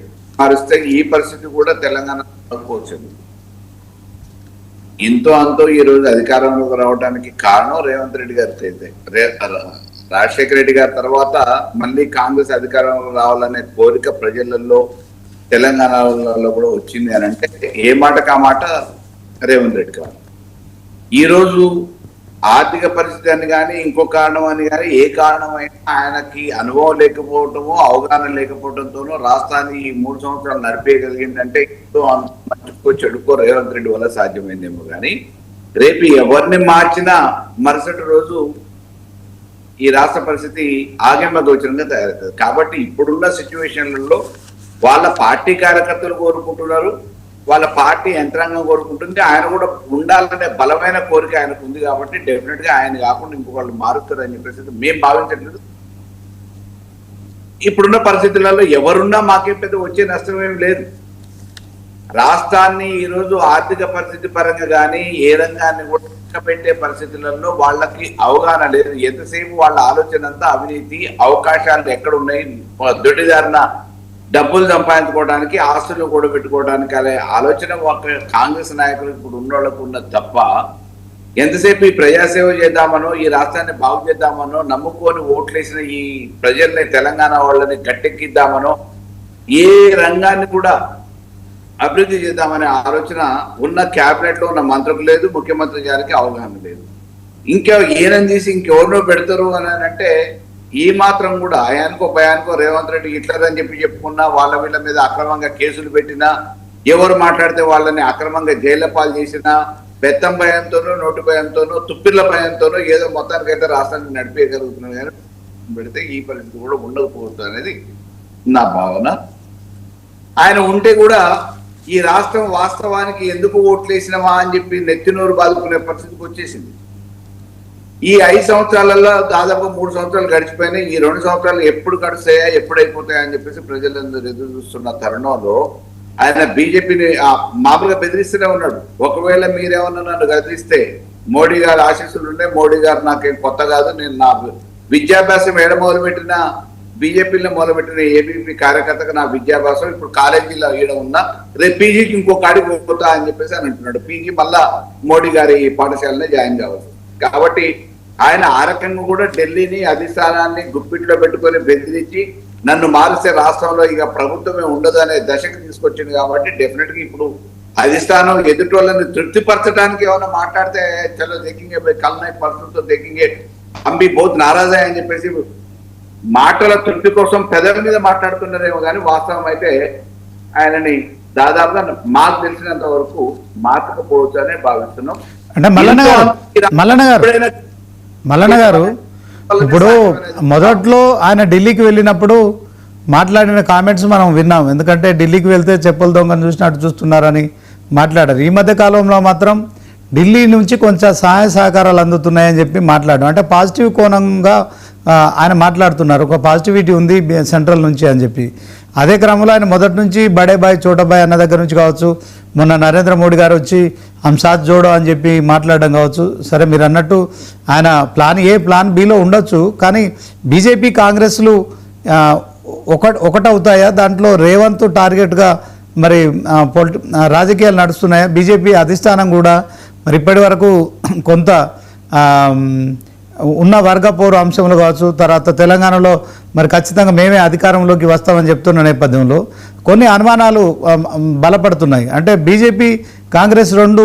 మారిస్తే ఈ పరిస్థితి కూడా తెలంగాణ వచ్చింది. ఇంతో అంతో ఈ రోజు అధికారంలోకి రావడానికి కారణం రేవంత్ రెడ్డి గారి. రాజశేఖర రెడ్డి గారి తర్వాత మళ్ళీ కాంగ్రెస్ అధికారంలో రావాలనే కోరిక ప్రజలలో తెలంగాణలో కూడా వచ్చింది అని అంటే ఏ మాటకు ఆ మాట రేవంత్ రెడ్డి గారు. ఈరోజు ఆర్థిక పరిస్థితి అని కానీ ఇంకో కారణం అని కానీ ఏ కారణమైనా ఆయనకి అనుభవం లేకపోవటమో అవగాహన లేకపోవడంతోనో రాష్ట్రాన్ని ఈ 3 సంవత్సరాలు నడిపేయగలిగిందంటే ఎంతో మంచుకో చెడుకో రేవంత్ రెడ్డి వల్ల సాధ్యమైందేమో కానీ రేపు ఎవరిని మార్చినా మరుసటి రోజు ఈ రాష్ట్ర పరిస్థితి ఆగమ్య గోచరంగా తయారవుతుంది. కాబట్టి ఇప్పుడున్న సిచ్యువేషన్లలో వాళ్ళ పార్టీ కార్యకర్తలు కోరుకుంటున్నారు, వాళ్ళ పార్టీ యంత్రాంగం కోరుకుంటుంది. ఆయన కూడా ఉండాలనే బలమైన కోరిక ఆయనకు ఉంది కాబట్టి డెఫినెట్ గా ఆయన కాకుండా ఇంకొకళ్ళు మారుతారు అని చెప్పేసి మేము భావించట్లేదు. ఇప్పుడున్న పరిస్థితులలో ఎవరున్నా మాకే పెద్ద వచ్చే నష్టం ఏమి లేదు. రాష్ట్రాన్ని ఈరోజు ఆర్థిక పరిస్థితి పరంగా కానీ ఏ రంగాన్ని కూడా పెట్టే పరిస్థితులలో వాళ్ళకి అవగాహన లేదు. ఎంతసేపు వాళ్ళ ఆలోచన అంతా అవినీతి, అవకాశాలు ఎక్కడ ఉన్నాయి, దొడ్డిదారిన డబ్బులు సంపాదించుకోవడానికి, ఆస్తులు కూడా పెట్టుకోవడానికి అనే ఆలోచన ఒక కాంగ్రెస్ నాయకులు ఇప్పుడు ఉన్న వాళ్ళకు ఉన్న తప్ప ఎంతసేపు ఈ ప్రజాసేవ చేద్దామనో ఈ రాష్ట్రాన్ని బాగు చేద్దామనో నమ్ముకొని ఓట్లేసిన ఈ ప్రజల్ని తెలంగాణ వాళ్ళని గట్టెక్కిద్దామనో ఏ రంగాన్ని కూడా అభివృద్ధి చేద్దామనే ఆలోచన ఉన్న క్యాబినెట్ లో ఉన్న మంత్రులకు లేదు, ముఖ్యమంత్రి గారికి అవగాహన లేదు. ఇంకా ఈయనని తీసి ఇంకెవరినో పెడతారు అని అంటే ఈ మాత్రం కూడా ఆయనకో భయానికో రేవంత్ రెడ్డి హిట్లర్ అని చెప్పుకున్నా, వాళ్ళ వీళ్ళ మీద అక్రమంగా కేసులు పెట్టినా, ఎవరు మాట్లాడితే వాళ్ళని అక్రమంగా జైళ్ల పాలు చేసినా, బెత్తం భయంతోనో, నోటు భయంతోనో, తుప్పిర్ల భయంతోనో ఏదో మొత్తానికైతే రాష్ట్రాన్ని నడిపేయగలుగుతున్నాం. కానీ పెడితే ఈ పరిస్థితి కూడా ఉండకపోవచ్చు అనేది నా భావన. ఆయన ఉంటే కూడా ఈ రాష్ట్రం వాస్తవానికి ఎందుకు ఓట్లేసినవా అని చెప్పి నెత్తినోరు బాదుకునే పరిస్థితికి వచ్చేసింది. ఈ 5 సంవత్సరాలలో దాదాపు 3 సంవత్సరాలు గడిచిపోయినాయి. ఈ 2 సంవత్సరాలు ఎప్పుడు గడుస్తాయా, ఎప్పుడు అయిపోతాయా అని చెప్పేసి ప్రజలందరూ ఎదురు చూస్తున్న తరుణంలో ఆయన బీజేపీని మామూలుగా బెదిరిస్తూనే ఉన్నాడు. ఒకవేళ మీరేమన్నా నన్ను గదిలిస్తే మోడీ గారు ఆశీస్సులు ఉండే, మోడీ గారు నాకేం కొత్త కాదు, నేను నా విద్యాభ్యాసం ఏడ మొదలుపెట్టిన, బీజేపీలో మొదలుపెట్టిన ఏబీపీ కార్యకర్తగా నా విద్యాభ్యాసం ఇప్పుడు కాలేజీలో ఈడ ఉన్నా, రేపు పీజీకి ఇంకో కాడికి పోతా అని చెప్పేసి అని అంటున్నాడు. పీజీ మళ్ళా మోడీ గారి పాఠశాలనే జాయిన్ కావచ్చు. కాబట్టి ఆయన ఆ రకంగా కూడా ఢిల్లీని అధిష్టానాన్ని గుప్పిట్లో పెట్టుకొని బెదిరించి నన్ను మారిస్తే రాష్ట్రంలో ఇక ప్రభుత్వమే ఉండదు అనే దశకు తీసుకొచ్చింది. కాబట్టి డెఫినెట్ గా ఇప్పుడు అధిష్టానం ఎదుటోళ్ళని తృప్తిపరచడానికి ఏమైనా మాట్లాడితే చలో దేకింగే కల్నై పర్సన్తో దేకింగే అంబి బహుత్ నారాజా అని చెప్పేసి మాటల తృప్తి కోసం పెదవి మీద మాట్లాడుతున్నారేమో కానీ వాస్తవం అయితే ఆయనని దాదాపుగా మాకు తెలిసినంత వరకు మార్చకపోవచ్చు అనే భావిస్తున్నాం. అంటే మల్లన్న గారు ఇప్పుడు మొదట్లో ఆయన ఢిల్లీకి వెళ్ళినప్పుడు మాట్లాడిన కామెంట్స్ మనం విన్నాం. ఎందుకంటే ఢిల్లీకి వెళ్తే చెప్పుల దొంగను చూసినట్టు చూస్తున్నారని మాట్లాడారు. ఈ మధ్య కాలంలో మాత్రం ఢిల్లీ నుంచి కొంచెం సహాయ సహకారాలు అందుతున్నాయని చెప్పి మాట్లాడడం, అంటే పాజిటివ్ కోణంగా ఆయన మాట్లాడుతున్నారు. ఒక పాజిటివిటీ ఉంది సెంట్రల్ నుంచి అని చెప్పి. అదే క్రమంలో ఆయన మొదటి నుంచి బడే బాయ్ చోటబాయ్ అన్న దగ్గర నుంచి కావచ్చు, మొన్న నరేంద్ర మోడీ గారు వచ్చి హమ్ సాత్ జోడో అని చెప్పి మాట్లాడడం కావచ్చు. సరే మీరు అన్నట్టు ఆయన ప్లాన్ ఏ ప్లాన్ బిలో ఉండొచ్చు, కానీ బీజేపీ కాంగ్రెస్లు ఒకటవుతాయా? దాంట్లో రేవంత్ టార్గెట్గా మరి రాజకీయాలు నడుస్తున్నాయా? బీజేపీ అధిష్టానం కూడా మరి ఇప్పటి వరకు కొంత ఉన్న వర్గ పౌర అంశంలో కావచ్చు, తర్వాత తెలంగాణలో మరి ఖచ్చితంగా మేమే అధికారంలోకి వస్తామని చెప్తున్న నేపథ్యంలో కొన్ని అనుమానాలు బలపడుతున్నాయి. అంటే బీజేపీ కాంగ్రెస్ రెండు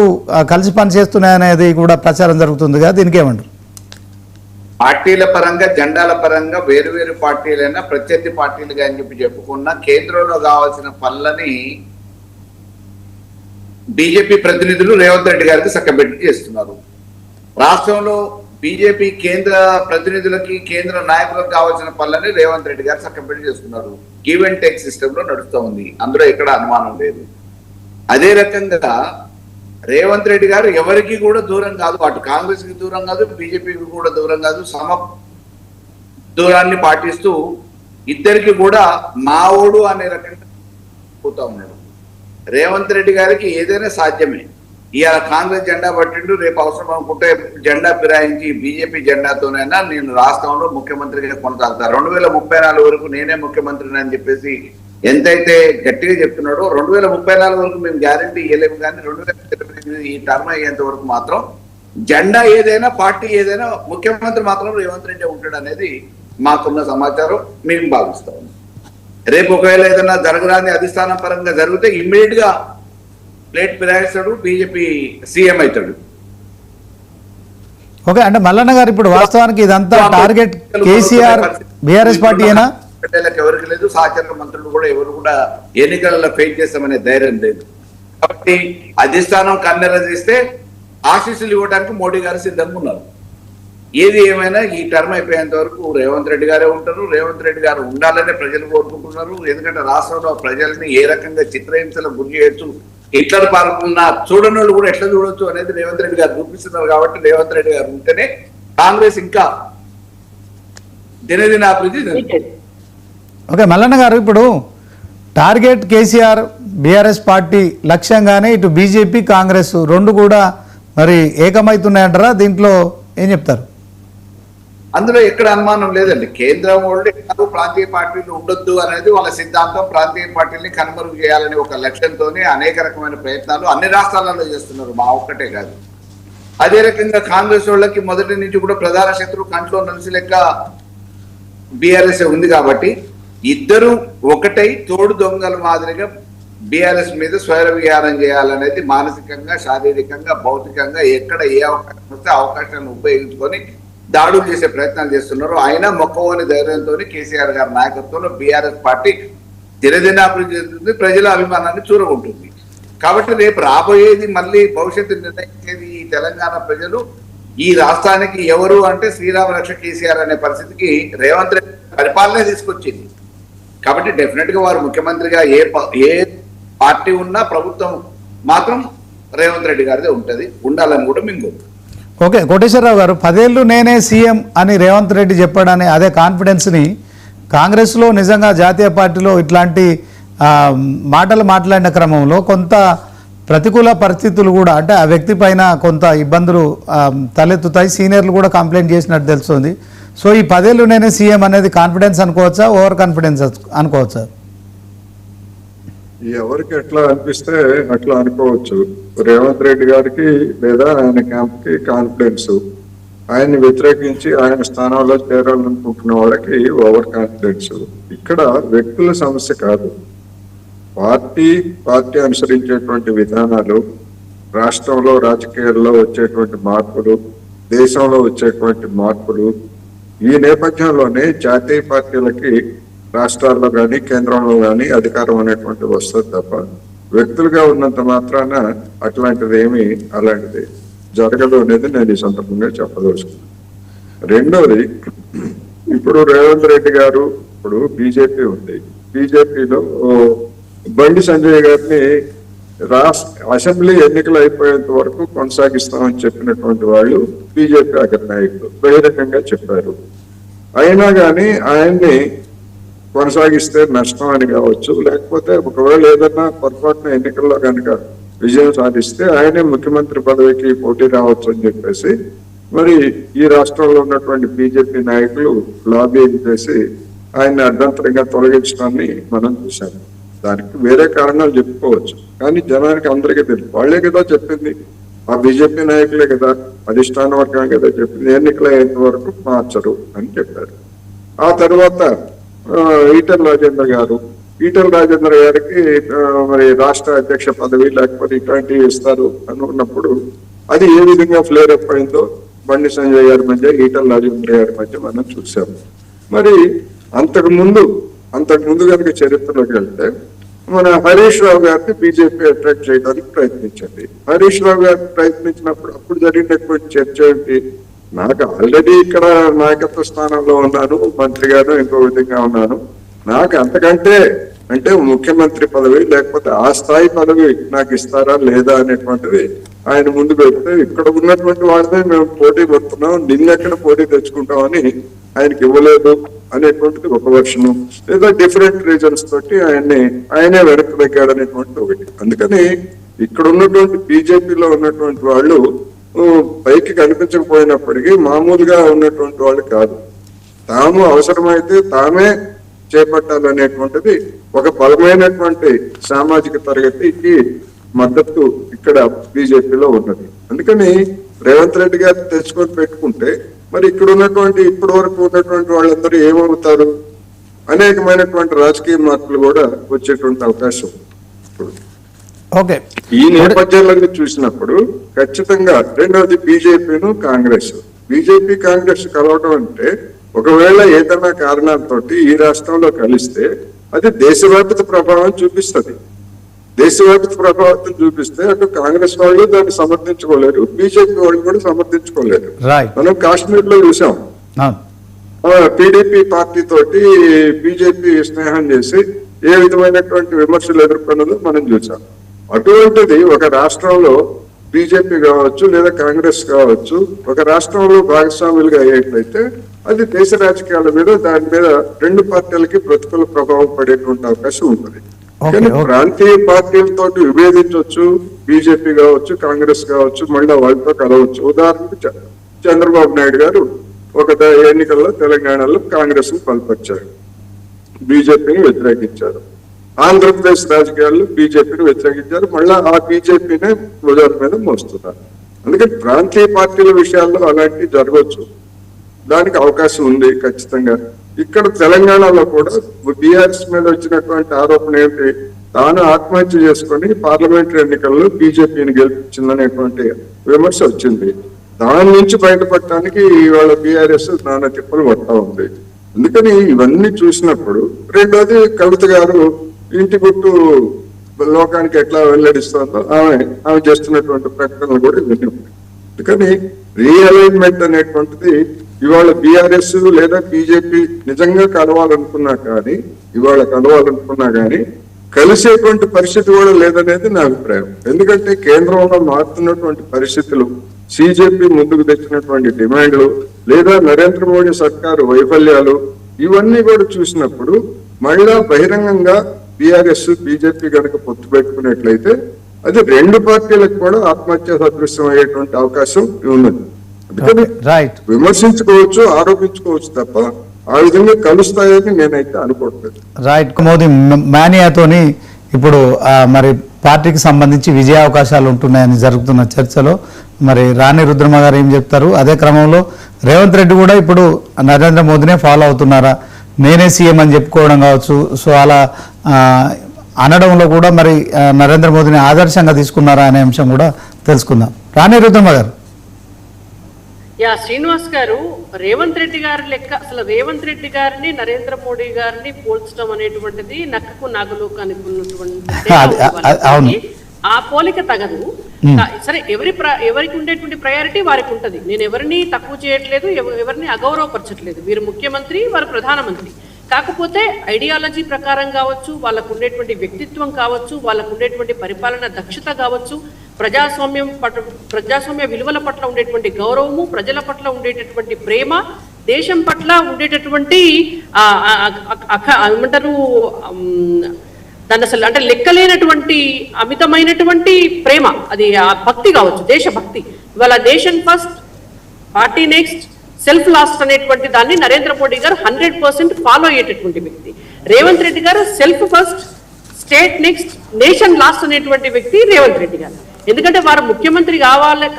కలిసి పనిచేస్తున్నాయనేది కూడా ప్రచారం జరుగుతుందిగా, దీనికి ఏమంటారు? పార్టీల పరంగా, జెండాల పరంగా వేరు పార్టీలైనా ప్రత్యర్థి పార్టీలుగా అని చెప్పి చెప్పుకున్న కేంద్రంలో కావాల్సిన పనులని బీజేపీ ప్రతినిధులు రేవంత్ రెడ్డి గారికి చక్కబెట్టి చేస్తున్నారు. రాష్ట్రంలో బీజేపీ కేంద్ర ప్రతినిధులకి, కేంద్ర నాయకులకు కావాల్సిన పనులని రేవంత్ రెడ్డి గారు చక్కబెట్టి చేస్తున్నారు. గివ్ అండ్ టేక్ సిస్టమ్ లో నడుస్తూ ఉంది, అందులో ఎక్కడ అనుమానం లేదు. అదే రకంగా రేవంత్ రెడ్డి గారు ఎవరికి కూడా దూరం కాదు, అటు కాంగ్రెస్ కి దూరం కాదు, బీజేపీకి కూడా దూరం కాదు, సమ దూరాన్ని పాటిస్తూ ఇద్దరికి కూడా మావోడు అనే రకంగా పోతా ఉన్నాడు. రేవంత్ రెడ్డి గారికి ఏదైనా సాధ్యమే. ఇవాళ కాంగ్రెస్ జెండా పట్టిండు, రేపు అవసరం అనుకుంటే జెండా ఫిరాయించి బీజేపీ జెండాతోనైనా నేను రాష్ట్రంలో ముఖ్యమంత్రిగా కొనసాగుతా, 2034 వరకు నేనే ముఖ్యమంత్రిని అని చెప్పేసి ఎంతైతే గట్టిగా చెప్తున్నాడో 2034 వరకు మేము గ్యారంటీ ఇవ్వలేము. కానీ 2025 ఈ టర్మ్ అయ్యేంత వరకు మాత్రం జెండా ఏదైనా, పార్టీ ఏదైనా, ముఖ్యమంత్రి మాత్రం రేవంత్ రెడ్డి ఉంటాడు అనేది మాకున్న సమాచారం, మేము భావిస్తాం. రేపు ఒకవేళ ఏదైనా జరగరాని అధిష్టానం పరంగా జరిగితే ఇమ్మీడియట్ గా ప్లేట్ ఫిరాయిస్తాడు, బీజేపీ సీఎం అవుతాడు. ఓకే, అంటే మల్లన్న గారు ఇప్పుడు వాస్తవానికి ఇదంతా టార్గెట్ కేసీఆర్ బీఆర్ఎస్ పార్టీయేనా? ఎవరికి లేదు, సహచర మంత్రులు కూడా ఎవరు కూడా ఎన్నికలలో ఫెయిల్ చేస్తామనే ధైర్యం లేదు. కాబట్టి అధిష్టానం కన్నెర చేస్తే ఆశీస్సులు ఇవ్వడానికి మోడీ గారు సిద్ధంగా ఉన్నారు. ఏది ఏమైనా ఈ టర్మ్ అయిపోయేంత వరకు రేవంత్ రెడ్డి గారే ఉంటారు. రేవంత్ రెడ్డి గారు ఉండాలనే ప్రజలు కోరుకుంటున్నారు. ఎందుకంటే రాష్ట్రంలో ప్రజల్ని ఏ రకంగా చిత్రహింసలకు గురి చేయొచ్చు, హిట్లర్ పాల్గొన్న చూడని వాళ్ళు కూడా ఎట్లా చూడొచ్చు అనేది రేవంత్ రెడ్డి గారు చూపిస్తున్నారు. కాబట్టి రేవంత్ రెడ్డి గారు ఉంటేనే కాంగ్రెస్ ఇంకా దినదిన అభివృద్ధి. ఓకే మల్లన్న గారు, ఇప్పుడు టార్గెట్ కేసీఆర్ బీఆర్ఎస్ పార్టీ లక్ష్యంగానే ఇటు బీజేపీ కాంగ్రెస్ రెండు కూడా మరి ఏకమవుతున్నాయంటారా? దీంట్లో ఏం చెప్తారు? అందులో ఎక్కడ అనుమానం లేదండి. కేంద్రం వాళ్ళు ప్రాంతీయ పార్టీలు ఉండొద్దు అనేది వాళ్ళ సిద్ధాంతం. ప్రాంతీయ పార్టీని కనుమరుగు చేయాలనే ఒక లక్ష్యంతోనే అనేక రకమైన ప్రయత్నాలు అన్ని రాష్ట్రాలలో చేస్తున్నారు, మా ఒక్కటే కాదు. అదే రకంగా కాంగ్రెస్ వాళ్ళకి మొదటి నుంచి కూడా ప్రధాన శత్రువు కంట్లో నలిసి లెక్క బీఆర్ఎస్ ఉంది. కాబట్టి ఇద్దరు ఒకటై తోడు దొంగల మాదిరిగా బీఆర్ఎస్ మీద స్వైర విహారం చేయాలనేది మానసికంగా, శారీరకంగా, భౌతికంగా ఎక్కడ ఏ అవకాశం వస్తే అవకాశాలను ఉపయోగించుకొని దాడులు చేసే ప్రయత్నాలు చేస్తున్నారు. అయినా మొక్కవోని ధైర్యంతో కేసీఆర్ గారి నాయకత్వంలో బీఆర్ఎస్ పార్టీ దినదినాభివృద్ధి చెందుతుంది, ప్రజల అభిమానాన్ని చూరగొంటుంది. కాబట్టి రేపు రాబోయేది మళ్ళీ భవిష్యత్తు నిర్ణయించేది ఈ తెలంగాణ ప్రజలు. ఈ రాష్ట్రానికి ఎవరు అంటే శ్రీరామ రక్ష కేసీఆర్ అనే పరిస్థితికి రేవంత్ రెడ్డి పరిపాలనే తీసుకొచ్చింది. కాబట్టి డెఫినెట్ గా వారు ముఖ్యమంత్రిగా ఏ పార్టీ ఉన్నా ప్రభుత్వం మాత్రం రేవంత్ రెడ్డి గారిదే ఉంటది, ఉండాలని కూడా మేము కోరుకుంటున్నాం. ఓకే, కోటేశ్వరరావు గారు, 10 ఏళ్ళు నేనే సీఎం అని రేవంత్ రెడ్డి చెప్పాడని అదే కాన్ఫిడెన్స్ని కాంగ్రెస్లో నిజంగా జాతీయ పార్టీలో ఇట్లాంటి మాటలు మాట్లాడిన క్రమంలో కొంత ప్రతికూల పరిస్థితులు కూడా, అంటే ఆ వ్యక్తి పైన కొంత ఇబ్బందులు తలెత్తుతాయి, సీనియర్లు కూడా కంప్లైంట్ చేసినట్టు తెలుస్తుంది. సో ఈ 10 ఏళ్ళు నేనే సీఎం అనేది కాన్ఫిడెన్స్ అనుకోవచ్చా, ఓవర్ కాన్ఫిడెన్స్ అనుకోవచ్చా? ఎవరికి ఎట్లా అనిపిస్తే అట్లా అనుకోవచ్చు. రేవంత్ రెడ్డి గారికి లేదా ఆయన క్యాంప్ కి కాన్ఫిడెన్స్, ఆయన్ని వ్యతిరేకించి ఆయన స్థానంలో చేరాలనుకుంటున్న వాళ్ళకి ఓవర్ కాన్ఫిడెన్స్. ఇక్కడ వ్యక్తుల సమస్య కాదు, పార్టీ అనుసరించేటువంటి విధానాలు, రాష్ట్రంలో రాజకీయాల్లో వచ్చేటువంటి మార్పులు, దేశంలో వచ్చేటువంటి మార్పులు, ఈ నేపథ్యంలోనే జాతీయ పార్టీలకి రాష్ట్రాల్లో కానీ కేంద్రంలో కానీ అధికారం అనేటువంటి వస్తుంది తప్ప వ్యక్తులుగా ఉన్నంత మాత్రాన అట్లాంటిది ఏమి అలాంటిది జరగదు అనేది నేను ఈ సందర్భంగా చెప్పదలుచుకున్నాను. రెండోది, ఇప్పుడు రేవంత్ రెడ్డి గారు, ఇప్పుడు బీజేపీ ఉంది, బీజేపీలో బండి సంజయ్ గారిని అసెంబ్లీ ఎన్నికలు అయిపోయేంత వరకు కొనసాగిస్తామని చెప్పినటువంటి వాళ్ళు బీజేపీ అగ్ర నాయకులు బహిరంగంగా చెప్పారు. అయినా కానీ ఆయన్ని కొనసాగిస్తే నష్టం అని కావచ్చు, లేకపోతే ఒకవేళ ఏదన్నా పొరపాటున ఎన్నికల్లో కనుక విజయం సాధిస్తే ఆయనే ముఖ్యమంత్రి పదవికి పోటీ రావచ్చు అని చెప్పేసి మరి ఈ రాష్ట్రంలో ఉన్నటువంటి బీజేపీ నాయకులు లాబింగ్ చేసి ఆయన్ని అర్ధంతరంగా తొలగించడాన్ని మనం చూసాము. దానికి వేరే కారణాలు చెప్పుకోవచ్చు, కానీ జనానికి అందరికీ తెలుసు, వాళ్లే కదా చెప్పింది, ఆ బీజేపీ నాయకులే కదా, అధిష్టాన వర్గం కదా చెప్పింది ఎన్నికలు అయ్యేంత వరకు మార్చరు అని చెప్పారు. ఆ తర్వాత ఈటెల రాజేంద్ర గారికి మరి రాష్ట్ర అధ్యక్ష పదవి లేకపోతే ఇట్లాంటివి ఇస్తారు అనుకున్నప్పుడు అది ఏ విధంగా ఫ్లేర్ అప్ అయిందో బండి సంజయ్ గారి మధ్య, ఈటెల రాజేంద్ర గారి మధ్య మనం చూసాము. మరి అంతకు ముందు కనుక చరిత్రలోకి వెళ్తే మన హరీష్ రావు గారిని బీజేపీ అట్రాక్ట్ చేయడానికి ప్రయత్నించింది. హరీష్ రావు గారిని ప్రయత్నించినప్పుడు అప్పుడు జరిగినటువంటి చర్చ ఏంటి, నాకు ఆల్రెడీ ఇక్కడ నాయకత్వ స్థానంలో ఉన్నాను, మంత్రిగాను ఇంకో విధంగా ఉన్నాను, నాకు అంతకంటే అంటే ముఖ్యమంత్రి పదవి లేకపోతే ఆ స్థాయి పదవి నాకు ఇస్తారా లేదా అనేటువంటిది ఆయన ముందు పెడితే, ఇక్కడ ఉన్నటువంటి వాళ్ళనే మేము పోటీ పడుతున్నాం, నిన్నెక్కడ పోటీ తెచ్చుకుంటామని ఆయనకి ఇవ్వలేదు అనేటువంటిది ఒక వర్షను, లేదా డిఫరెంట్ రీజన్స్ తోటి ఆయనే వెనక్కి తగ్గాడు అనేటువంటిది ఒకటి. అందుకని ఇక్కడ ఉన్నటువంటి బీజేపీలో ఉన్నటువంటి వాళ్ళు పైకి కనిపించకపోయినప్పటికీ మామూలుగా ఉన్నటువంటి వాళ్ళు కాదు, తాము అవసరమైతే తామే చేపట్టాలనేటువంటిది ఒక బలమైనటువంటి సామాజిక తరగతికి మద్దతు ఇక్కడ బీజేపీలో ఉన్నది. అందుకని రేవంత్ రెడ్డి గారు తెచ్చుకొని పెట్టుకుంటే మరి ఇక్కడ ఉన్నటువంటి ఇప్పటి వరకు ఉన్నటువంటి వాళ్ళందరూ ఏమవుతారు, అనేకమైనటువంటి రాజకీయ మార్పులు కూడా వచ్చేటువంటి అవకాశం ఉంది. ఓకే, ఈ నేపథ్యంలో చూసినప్పుడు ఖచ్చితంగా రెండవది బీజేపీ కాంగ్రెస్ కలవడం అంటే ఒకవేళ ఏదైనా కారణాలతోటి ఈ రాష్ట్రంలో కలిస్తే అది దేశవ్యాప్త ప్రభావం చూపిస్తుంది. దేశవ్యాప్త ప్రభావం చూపిస్తే అటు కాంగ్రెస్ వాళ్ళు దాన్ని సమర్థించుకోలేరు, బీజేపీ వాళ్ళు కూడా సమర్థించుకోలేరు. మనం కాశ్మీర్ లో చూసాం, టీడీపీ పార్టీ తోటి బీజేపీ స్నేహం చేసి ఏ విధమైనటువంటి విమర్శలు ఎదుర్కొన్నదో మనం చూసాం. అటువంటిది ఒక రాష్ట్రంలో బీజేపీ కావచ్చు లేదా కాంగ్రెస్ కావచ్చు ఒక రాష్ట్రంలో భాగస్వాములుగా అయ్యేట్లయితే అది దేశ రాజకీయాల మీద దాని మీద రెండు పార్టీలకి ప్రతికూల ప్రభావం పడేటువంటి అవకాశం ఉంటుంది. కానీ ప్రాంతీయ పార్టీలతో విభేదించవచ్చు, బీజేపీ కావచ్చు కాంగ్రెస్ కావచ్చు, మళ్ళీ వాళ్ళతో కలవచ్చు. ఉదాహరణకు చంద్రబాబు నాయుడు గారు ఒక ఎన్నికల్లో తెలంగాణలో కాంగ్రెస్ ను బలపరిచారు, బీజేపీని వ్యతిరేకించారు. ఆంధ్రప్రదేశ్ రాజకీయాల్లో బీజేపీని వ్యతిరేకించారు, మళ్ళా ఆ బీజేపీనే భుజాల మీద మోస్తున్నారు. అందుకని ప్రాంతీయ పార్టీల విషయాల్లో అలాంటివి జరగవచ్చు, దానికి అవకాశం ఉంది ఖచ్చితంగా. ఇక్కడ తెలంగాణలో కూడా బీఆర్ఎస్ మీద వచ్చినటువంటి ఆరోపణ ఏంటి, తాను ఆత్మహత్య చేసుకొని పార్లమెంటరీ ఎన్నికల్లో బీజేపీని గెలిపించిందనేటువంటి విమర్శ వచ్చింది. దాని నుంచి బయటపడటానికి ఇవాళ బీఆర్ఎస్ నానా తిప్పలు పడతా ఉంది. అందుకని ఇవన్నీ చూసినప్పుడు రెండోది కవిత గారు ఇంటి గుట్టు లోకానికి ఎట్లా వెల్లడిస్తుందో ఆమె చేస్తున్నటువంటి ప్రకటనలు కూడా ఇవన్నీ ఉన్నాయి. అందుకని రీఅలైన్మెంట్ అనేటువంటిది ఇవాళ బీఆర్ఎస్ లేదా బీజేపీ నిజంగా కలవాలనుకున్నా కానీ కలిసేటువంటి పరిస్థితి కూడా లేదనేది నా అభిప్రాయం. ఎందుకంటే కేంద్రంలో మారుతున్నటువంటి పరిస్థితులు, సిజేపీ ముందుకు తెచ్చినటువంటి డిమాండ్లు, లేదా నరేంద్ర మోడీ సర్కారు వైఫల్యాలు, ఇవన్నీ కూడా చూసినప్పుడు మళ్ళా బహిరంగంగా బీఆర్ఎస్ బీజేపీ కనుక పొత్తు పెట్టుకున్నట్లయితే అది రెండు పార్టీలకు కూడా ఆత్మహత్య సదృశ్యం అయ్యేటువంటి అవకాశం ఉన్నది. అందుకని రైట్, విమర్శించుకోవచ్చు, ఆరోపించుకోవచ్చు తప్ప ఆ విధంగా కలుస్తాయని నేనైతే అనుకోవట్లేదు. రైట్. మోదీ మానియాతోని ఇప్పుడు మరి పార్టీకి సంబంధించి విజయ అవకాశాలు ఉంటున్నాయని జరుగుతున్న చర్చలో మరి రాణి రుద్రమ గారు ఏం చెప్తారు? అదే క్రమంలో రేవంత్ రెడ్డి కూడా ఇప్పుడు నరేంద్ర మోదీనే ఫాలో అవుతున్నారా, నేనే సీఎం అని చెప్పుకోవడం కావచ్చు, సో అలా అనడంలో కూడా మరి నరేంద్ర మోదీని ఆదర్శంగా తీసుకున్నారా అనే అంశం కూడా తెలుసుకుందాం. రాణి రుద్రమ గారు. శ్రీనివాస్ గారు, రేవంత్ రెడ్డి గారి లెక్క అసలు రేవంత్ రెడ్డి గారిని నరేంద్ర మోడీ గారిని పోల్చడం అనేటువంటిది నక్కకు నాగలోకానికి ఉన్నటువంటి ఆ పోలిక తగదు. సరే, ఎవరికి ఉండేటువంటి ప్రయారిటీ వారికి ఉంటది. నేను ఎవరిని తక్కువ చేయట్లేదు, ఎవరిని అగౌరవపరచట్లేదు. వీరు ముఖ్యమంత్రి, వారు ప్రధానమంత్రి. కాకపోతే ఐడియాలజీ ప్రకారం కావచ్చు, వాళ్ళకు ఉండేటువంటి వ్యక్తిత్వం కావచ్చు, వాళ్ళకు ఉండేటువంటి పరిపాలన దక్షత కావచ్చు, ప్రజాస్వామ్య విలువల పట్ల ఉండేటువంటి గౌరవము, ప్రజల పట్ల ఉండేటటువంటి ప్రేమ, దేశం పట్ల ఉండేటటువంటి ఏమంటారు దాన్ని అసలు అంటే లెక్కలేనటువంటి అమితమైనటువంటి ప్రేమ, అది భక్తి కావచ్చు, దేశభక్తి. ఇవాళ nation first, party next, self last అనేటువంటి దాన్ని నరేంద్ర మోడీ గారు 100% ఫాలో అయ్యేటటువంటి వ్యక్తి. రేవంత్ రెడ్డి గారు self first, state next, nation last అనేటువంటి వ్యక్తి రేవంత్ రెడ్డి గారు. ఎందుకంటే వారు ముఖ్యమంత్రి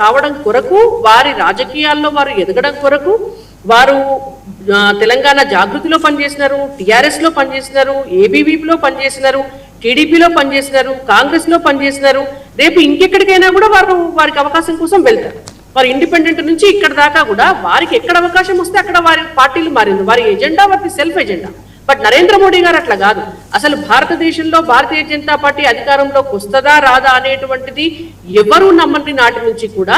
కావడం కొరకు, వారి రాజకీయాల్లో వారు ఎదగడం కొరకు వారు తెలంగాణ జాగృతిలో పనిచేసినారు, టిఆర్ఎస్ లో పనిచేసినారు, ఏబీవీపీలో పనిచేసినారు, టీడీపీలో పనిచేసినారు, కాంగ్రెస్ లో పనిచేసినారు. రేపు ఇంకెక్కడికైనా కూడా వారికి అవకాశం కోసం వెళ్తారు. వారి ఇండిపెండెంట్ నుంచి ఇక్కడ దాకా కూడా వారికి ఎక్కడ అవకాశం వస్తే అక్కడ వారి పార్టీలు మారింది. వారి ఎజెండా వారి self agenda. But Narendra Modi గారు అట్లా కాదు. అసలు భారతదేశంలో భారతీయ జనతా పార్టీ అధికారంలోకి వస్తుందా రాదా అనేటువంటిది ఎవరు నమ్మని నాటి నుంచి కూడా,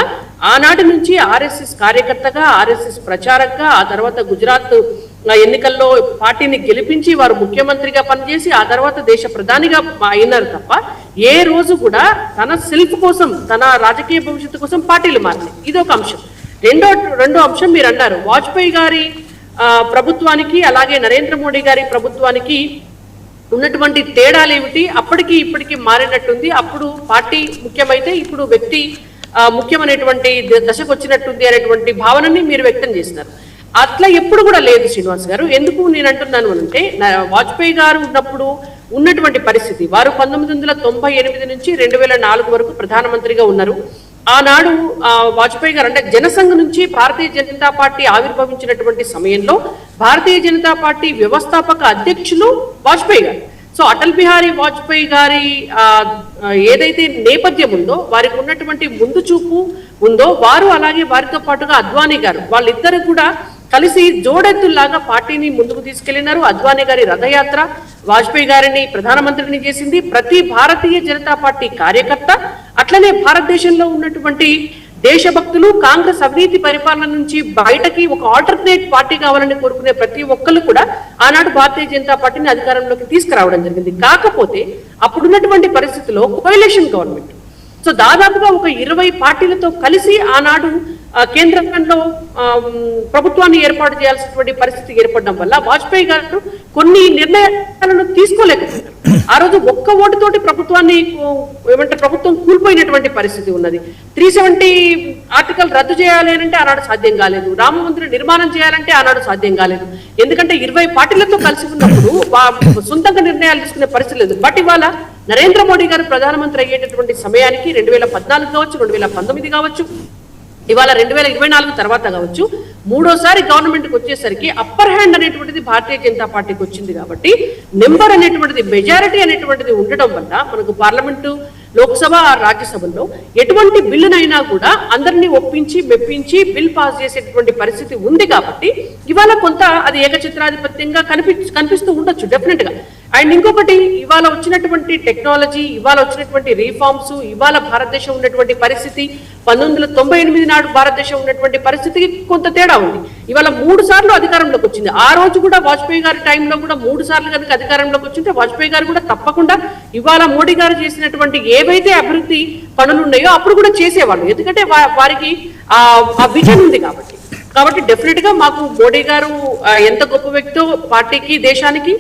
ఆనాటి నుంచి ఆర్ఎస్ఎస్ కార్యకర్తగా, ఆర్ఎస్ఎస్ ప్రచారంగా, ఆ తర్వాత గుజరాత్ ఎన్నికల్లో పార్టీని గెలిపించి వారు ముఖ్యమంత్రిగా పనిచేసి ఆ తర్వాత దేశ ప్రధానిగా అయినారు తప్ప ఏ రోజు కూడా తన సెల్ఫ్ కోసం, తన రాజకీయ భవిష్యత్తు కోసం పార్టీలు మారినాయి. ఇది ఒక అంశం. రెండో అంశం మీరు అన్నారు, వాజ్పేయి గారి ప్రభుత్వానికి అలాగే నరేంద్ర మోడీ గారి ప్రభుత్వానికి ఉన్నటువంటి తేడాలు ఏమిటి, అప్పటికి ఇప్పటికి మారినట్టుంది. అప్పుడు పార్టీ ముఖ్యమైతే ఇప్పుడు వ్యక్తి ముఖ్యమైనటువంటి దశకు వచ్చినట్టుంది అనేటువంటి భావనని మీరు వ్యక్తం చేసినారు. అట్లా ఎప్పుడు కూడా లేదు శ్రీనివాస్ గారు. ఎందుకు నేను అంటున్నాను అంటే, వాజ్పేయి గారు ఉన్నప్పుడు ఉన్నటువంటి పరిస్థితి, వారు 1998 నుంచి 2004 వరకు ప్రధానమంత్రిగా ఉన్నారు. ఆనాడు వాజ్పేయి గారు అంటే జనసంఘ్ నుంచి భారతీయ జనతా పార్టీ ఆవిర్భవించినటువంటి సమయంలో భారతీయ జనతా పార్టీ వ్యవస్థాపక అధ్యక్షులు వాజ్పేయి గారు. సో అటల్ బిహారీ వాజ్పేయి గారి ఏదైతే నేపథ్యం ఉందో, వారికి ఉన్నటువంటి ముందు చూపు ఉందో, వారు అలాగే వారితో పాటుగా అద్వానీ గారు, వాళ్ళిద్దరు కూడా కలిసి జోడెత్తుల్లాగా పార్టీని ముందుకు తీసుకెళ్లినారు. అద్వానీ గారి రథయాత్ర వాజ్పేయి గారిని ప్రధానమంత్రిని చేసింది. ప్రతి భారతీయ జనతా పార్టీ కార్యకర్త, అట్లనే భారతదేశంలో ఉన్నటువంటి దేశభక్తులు, కాంగ్రెస్ అవినీతి పరిపాలన నుంచి బయటకి ఒక ఆల్టర్నేట్ పార్టీ కావాలని కోరుకునే ప్రతి ఒక్కరు కూడా ఆనాడు భారతీయ జనతా పార్టీని అధికారంలోకి తీసుకురావడం జరిగింది. కాకపోతే అప్పుడున్నటువంటి పరిస్థితుల్లో కోయలేషన్ గవర్నమెంట్, సో దాదాపుగా ఒక 20 పార్టీలతో కలిసి ఆనాడు కేంద్రంలో ప్రభుత్వాన్ని ఏర్పాటు చేయాల్సినటువంటి పరిస్థితి ఏర్పడడం వల్ల వాజ్పేయి గారు కొన్ని నిర్ణయాలను తీసుకోలేకపోయారు. ఆ రోజు ఒక్క ఓటుతోటి ప్రభుత్వాన్ని ప్రభుత్వం కూలిపోయినటువంటి పరిస్థితి ఉన్నది. 370 ఆర్టికల్ రద్దు చేయాలి అంటే ఆనాడు సాధ్యం కాలేదు. రామ మందిరం నిర్మాణం చేయాలంటే ఆనాడు సాధ్యం కాలేదు. ఎందుకంటే 20 పార్టీలతో కలిసి ఉన్నప్పుడు సొంతంగా నిర్ణయాలు తీసుకునే పరిస్థితి లేదు. బట్ ఇవాళ నరేంద్ర మోడీ గారు ప్రధానమంత్రి అయ్యేటటువంటి సమయానికి 2014 కావచ్చు, 2019 కావచ్చు, ఇవాళ 2024 తర్వాత కావచ్చు, మూడోసారి గవర్నమెంట్కి వచ్చేసరికి అప్పర్ హ్యాండ్ అనేటువంటిది భారతీయ జనతా పార్టీకి వచ్చింది కాబట్టి నెంబర్ అనేటువంటిది మెజారిటీ అనేటువంటిది ఉండడం వల్ల మనకు పార్లమెంటు లోక్సభ రాజ్యసభల్లో ఎటువంటి బిల్లునైనా కూడా అందరినీ ఒప్పించి మెప్పించి బిల్ పాస్ చేసేటువంటి పరిస్థితి ఉంది కాబట్టి ఇవాళ కొంత అది ఏకఛత్రాధిపత్యంగా కనిపిస్తూ ఉండొచ్చు డెఫినెట్ గా. అండ్ ఇంకొకటి ఇవాళ వచ్చినటువంటి టెక్నాలజీ, ఇవాళ వచ్చినటువంటి రీఫార్మ్స్, ఇవాళ భారతదేశం ఉన్నటువంటి పరిస్థితి 1998 నాడు భారతదేశం ఉన్నటువంటి పరిస్థితికి కొంత తేడా ఉంది. ఇవాళ 3 సార్లు అధికారంలోకి వచ్చింది. ఆ రోజు కూడా వాజ్పేయి గారి టైంలో కూడా 3 సార్లు కనుక అధికారంలోకి వచ్చింటే వాజ్పేయి గారు కూడా తప్పకుండా ఇవాళ మోడీ గారు చేసినటువంటి ఏవైతే అభివృద్ధి పనులు ఉన్నాయో అప్పుడు కూడా చేసేవాళ్ళు. ఎందుకంటే వారికి ఆ విజన్ ఉంది కాబట్టి డెఫినెట్ గా మాకు మోడీ గారు ఎంత గొప్ప వ్యక్తో పార్టీకి దేశానికి,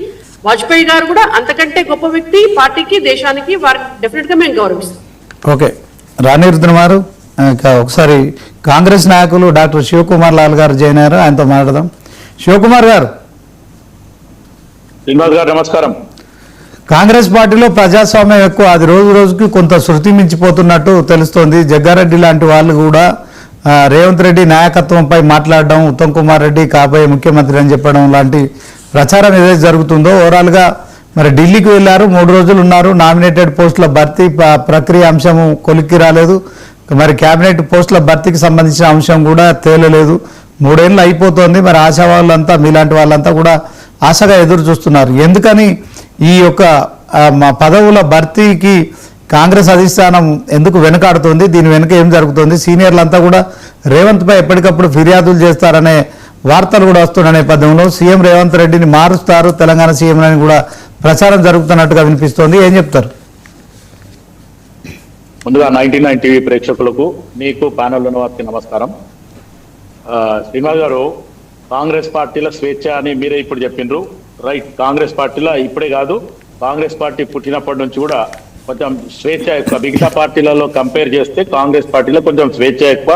వాజ్పేయి గారు కూడా అంతకంటే గొప్ప వ్యక్తి పార్టీకి దేశానికి, వారికి డెఫినెట్ గా మేము గౌరవిస్తాం. ఓకే, రాణిరుతున్నారు ఒకసారి కాంగ్రెస్ నాయకులు డాక్టర్ శివకుమార్ లాల్ గారు జాయిన్ అయ్యారు, ఆయనతో మాట్లాడదాం. శివకుమార్ గారు. శ్రీనివాస్ గారు నమస్కారం. కాంగ్రెస్ పార్టీలో ప్రజాస్వామ్యం ఎక్కువ, అది రోజు రోజుకి కొంత శృతి మించిపోతున్నట్టు తెలుస్తోంది. జగ్గారెడ్డి లాంటి వాళ్ళు కూడా రేవంత్ రెడ్డి నాయకత్వంపై మాట్లాడడం, ఉత్తమ్ కుమార్ రెడ్డి కాబోయే ముఖ్యమంత్రి అని చెప్పడం లాంటి ప్రచారం ఏదైతే జరుగుతుందో ఓవరాల్గా మరి ఢిల్లీకి వెళ్ళారు, 3 రోజులు ఉన్నారు. నామినేటెడ్ పోస్టుల భర్తీ ప్రక్రియ అంశం కొలిక్కి రాలేదు. మరి క్యాబినెట్ పోస్టుల భర్తీకి సంబంధించిన అంశం కూడా తేలలేదు. 3 ఏళ్ళు అయిపోతుంది. మరి ఆశా వాళ్ళంతా మీలాంటి వాళ్ళంతా కూడా ఆశగా ఎదురు చూస్తున్నారు. ఎందుకని ఈ యొక్క పదవుల భర్తీకి కాంగ్రెస్ అధిష్టానం ఎందుకు వెనకాడుతోంది? దీని వెనుక ఏం జరుగుతుంది? సీనియర్లంతా కూడా రేవంత్పై ఎప్పటికప్పుడు ఫిర్యాదులు చేస్తారనే వార్తలు కూడా వస్తున్న నేపథ్యంలో సీఎం రేవంత్ రెడ్డిని మారుస్తారు తెలంగాణ సీఎం అని కూడా ప్రచారం జరుగుతున్నట్టుగా వినిపిస్తోంది. ఏం చెప్తారు? ముందుగా 99 టీవీ ప్రేక్షకులకు, మీకు ప్యానెల్ ఉన్న వారికి నమస్కారం. శ్రీనివాస్ గారు, కాంగ్రెస్ పార్టీల స్వేచ్ఛ అని మీరే ఇప్పుడు చెప్పిండ్రు. రైట్, కాంగ్రెస్ పార్టీలో ఇప్పుడే కాదు, కాంగ్రెస్ పార్టీ పుట్టినప్పటి నుంచి కూడా కొంచెం స్వేచ్ఛ ఎక్కువ. మిగతా పార్టీలలో కంపేర్ చేస్తే కాంగ్రెస్ పార్టీలో కొంచెం స్వేచ్ఛ ఎక్కువ.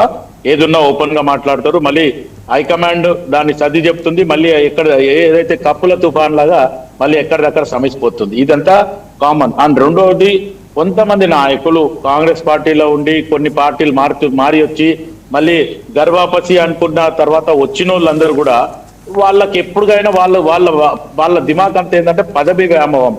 ఏదున్నా ఓపెన్ గా మాట్లాడతారు. మళ్ళీ హైకమాండ్ దాన్ని సర్ది చెప్తుంది. మళ్ళీ ఎక్కడ ఏదైతే కప్పుల తుఫాన్ లాగా మళ్ళీ ఎక్కడిదక్కడ సమసిపోతుంది. ఇదంతా కామన్. అండ్ రెండవది, కొంతమంది నాయకులు కాంగ్రెస్ పార్టీలో ఉండి కొన్ని పార్టీలు మారి వచ్చి మళ్ళీ గర్వాపసి అనుకున్న తర్వాత వచ్చిన వాళ్ళందరూ కూడా వాళ్ళకి ఎప్పుడుగైనా వాళ్ళ దిమాగ్ అంతా ఏంటంటే పదవి వ్యామోహం.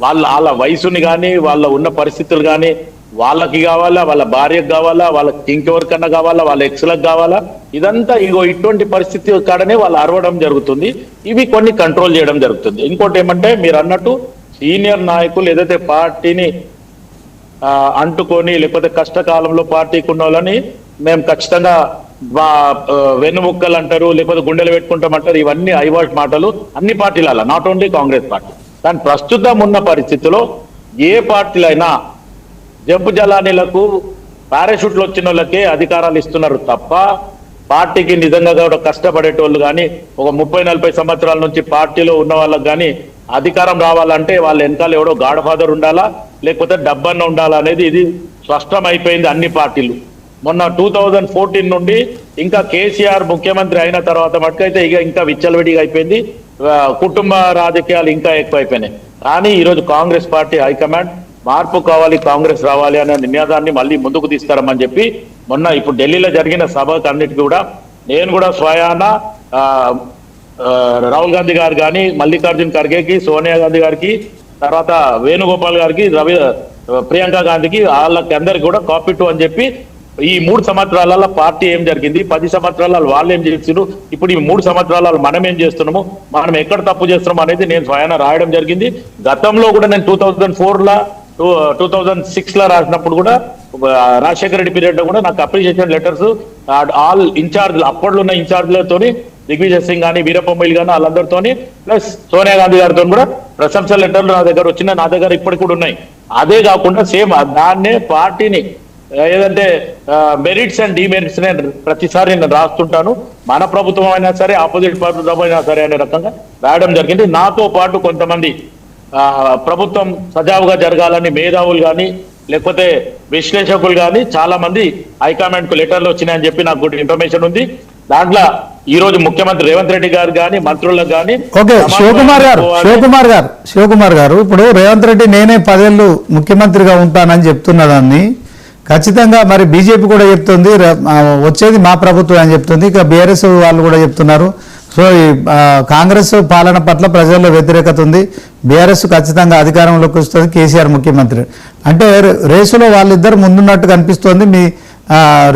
వాళ్ళ వయసుని కానీ వాళ్ళ ఉన్న పరిస్థితులు కానీ వాళ్ళకి కావాలా, వాళ్ళ భార్యకు కావాలా, వాళ్ళకి ఇంకెవరికన్నా కావాలా, వాళ్ళ ఎక్స్లకు కావాలా, ఇదంతా ఇటువంటి పరిస్థితి కాడనే వాళ్ళు అరవడం జరుగుతుంది. ఇవి కొన్ని కంట్రోల్ చేయడం జరుగుతుంది. ఇంకోటి ఏమంటే మీరు అన్నట్టు సీనియర్ నాయకులు ఏదైతే పార్టీని అంటుకొని లేకపోతే కష్టకాలంలో పార్టీకి ఉన్న వాళ్ళని మేము ఖచ్చితంగా వెన్నుముక్కలు అంటారు, లేకపోతే గుండెలు పెట్టుకుంటామంటారు. ఇవన్నీ ఐవాట్ మాటలు అన్ని పార్టీలలో, నాట్ ఓన్లీ కాంగ్రెస్ పార్టీ. కానీ ప్రస్తుతం ఉన్న పరిస్థితిలో ఏ పార్టీలైనా జంపు జలానీలకు పారాషూట్లు వచ్చిన వాళ్ళకే అధికారాలు ఇస్తున్నారు తప్ప పార్టీకి నిజంగా కూడా కష్టపడేటోళ్ళు కానీ ఒక 30-40 సంవత్సరాల నుంచి పార్టీలో ఉన్న వాళ్ళకి కానీ అధికారం రావాలంటే వాళ్ళ వెనకాల ఎవడో గాడ్ ఫాదర్ ఉండాలా, లేకపోతే డబ్బన్న ఉండాలా అనేది ఇది స్పష్టం అయిపోయింది అన్ని పార్టీలు. మొన్న 2014 నుండి ఇంకా కేసీఆర్ ముఖ్యమంత్రి అయిన తర్వాత మటుకైతే ఇంకా విచ్చలవిడిగా అయిపోయింది. కుటుంబ రాజకీయాలు ఇంకా ఎక్కువైపోయినాయి. కానీ ఈరోజు కాంగ్రెస్ పార్టీ హైకమాండ్ మార్పు కావాలి, కాంగ్రెస్ రావాలి అనే నినాదాన్ని మళ్ళీ ముందుకు తీసుకురమ్మని చెప్పి మొన్న ఇప్పుడు ఢిల్లీలో జరిగిన సభకు అన్నిటికీ కూడా నేను కూడా స్వయాన రాహుల్ గాంధీ గారు కానీ, మల్లికార్జున్ ఖర్గేకి, సోనియా గాంధీ గారికి, తర్వాత వేణుగోపాల్ గారికి, ప్రియాంక గాంధీకి, వాళ్ళకి అందరికి కూడా కాపీ టు అని చెప్పి ఈ 3 సంవత్సరాల పార్టీ ఏం జరిగింది, 10 సంవత్సరాలు వాళ్ళు ఏం చేస్తున్నారు, ఇప్పుడు ఈ 3 సంవత్సరాలు మనం ఏం చేస్తున్నాము, మనం ఎక్కడ తప్పు చేస్తున్నాం అనేది నేను స్వయాన రాయడం జరిగింది. గతంలో కూడా నేను 2004 2006 రాసినప్పుడు కూడా రాజశేఖర రెడ్డి పీరియడ్ లో కూడా నాకు అప్రిషియేషన్ లెటర్స్ ఆల్ ఇన్ఛార్జ్ అప్పట్లో ఉన్న ఇన్ఛార్జ్లతోని దిగ్విజయ్ సింగ్ కానీ, వీరప్పమొయిల్ కానీ వాళ్ళందరితోని ప్లస్ సోనియా గాంధీ గారితో కూడా ప్రశంస లెటర్లు నా దగ్గర వచ్చినాయి, నా దగ్గర ఇప్పటికి కూడా ఉన్నాయి. అదే కాకుండా సేమ్ దాన్నే పార్టీని ఏదంటే మెరిట్స్ అండ్ డిమెరిట్స్ నే ప్రతిసారి నేను రాస్తుంటాను. మన ప్రభుత్వం అయినా సరే, ఆపోజిట్ ప్రభుత్వం అయినా సరే అనే రకంగా రాయడం జరిగింది. నాతో పాటు కొంతమంది ప్రభుత్వం సజావుగా జరగాలని మేధావులు కానీ, లేకపోతే విశ్లేషకులు కానీ చాలా మంది హైకమాండ్ కు లెటర్లు వచ్చినాయని చెప్పి నాకు గుడ్ ఇన్ఫర్మేషన్ ఉంది. దాంట్లో ఈ రోజు ముఖ్యమంత్రి రేవంత్ రెడ్డి గారు కానీ, మంత్రులకు కానీ. ఓకే, శివకుమార్ గారు ఇప్పుడు రేవంత్ రెడ్డి నేనే 10 ఏళ్ళు ముఖ్యమంత్రిగా ఉంటానని చెప్తున్నదాన్ని ఖచ్చితంగా మరి బీజేపీ కూడా చెప్తుంది వచ్చేది మా ప్రభుత్వం అని చెప్తుంది. ఇక బీఆర్ఎస్ వాళ్ళు కూడా చెప్తున్నారు. సో ఈ కాంగ్రెస్ పాలన పట్ల ప్రజల్లో వ్యతిరేకత ఉంది. బీఆర్ఎస్ ఖచ్చితంగా అధికారంలోకి వస్తుంది, కేసీఆర్ ముఖ్యమంత్రి అంటే రేసులో వాళ్ళిద్దరు ముందున్నట్టు కనిపిస్తోంది. మీ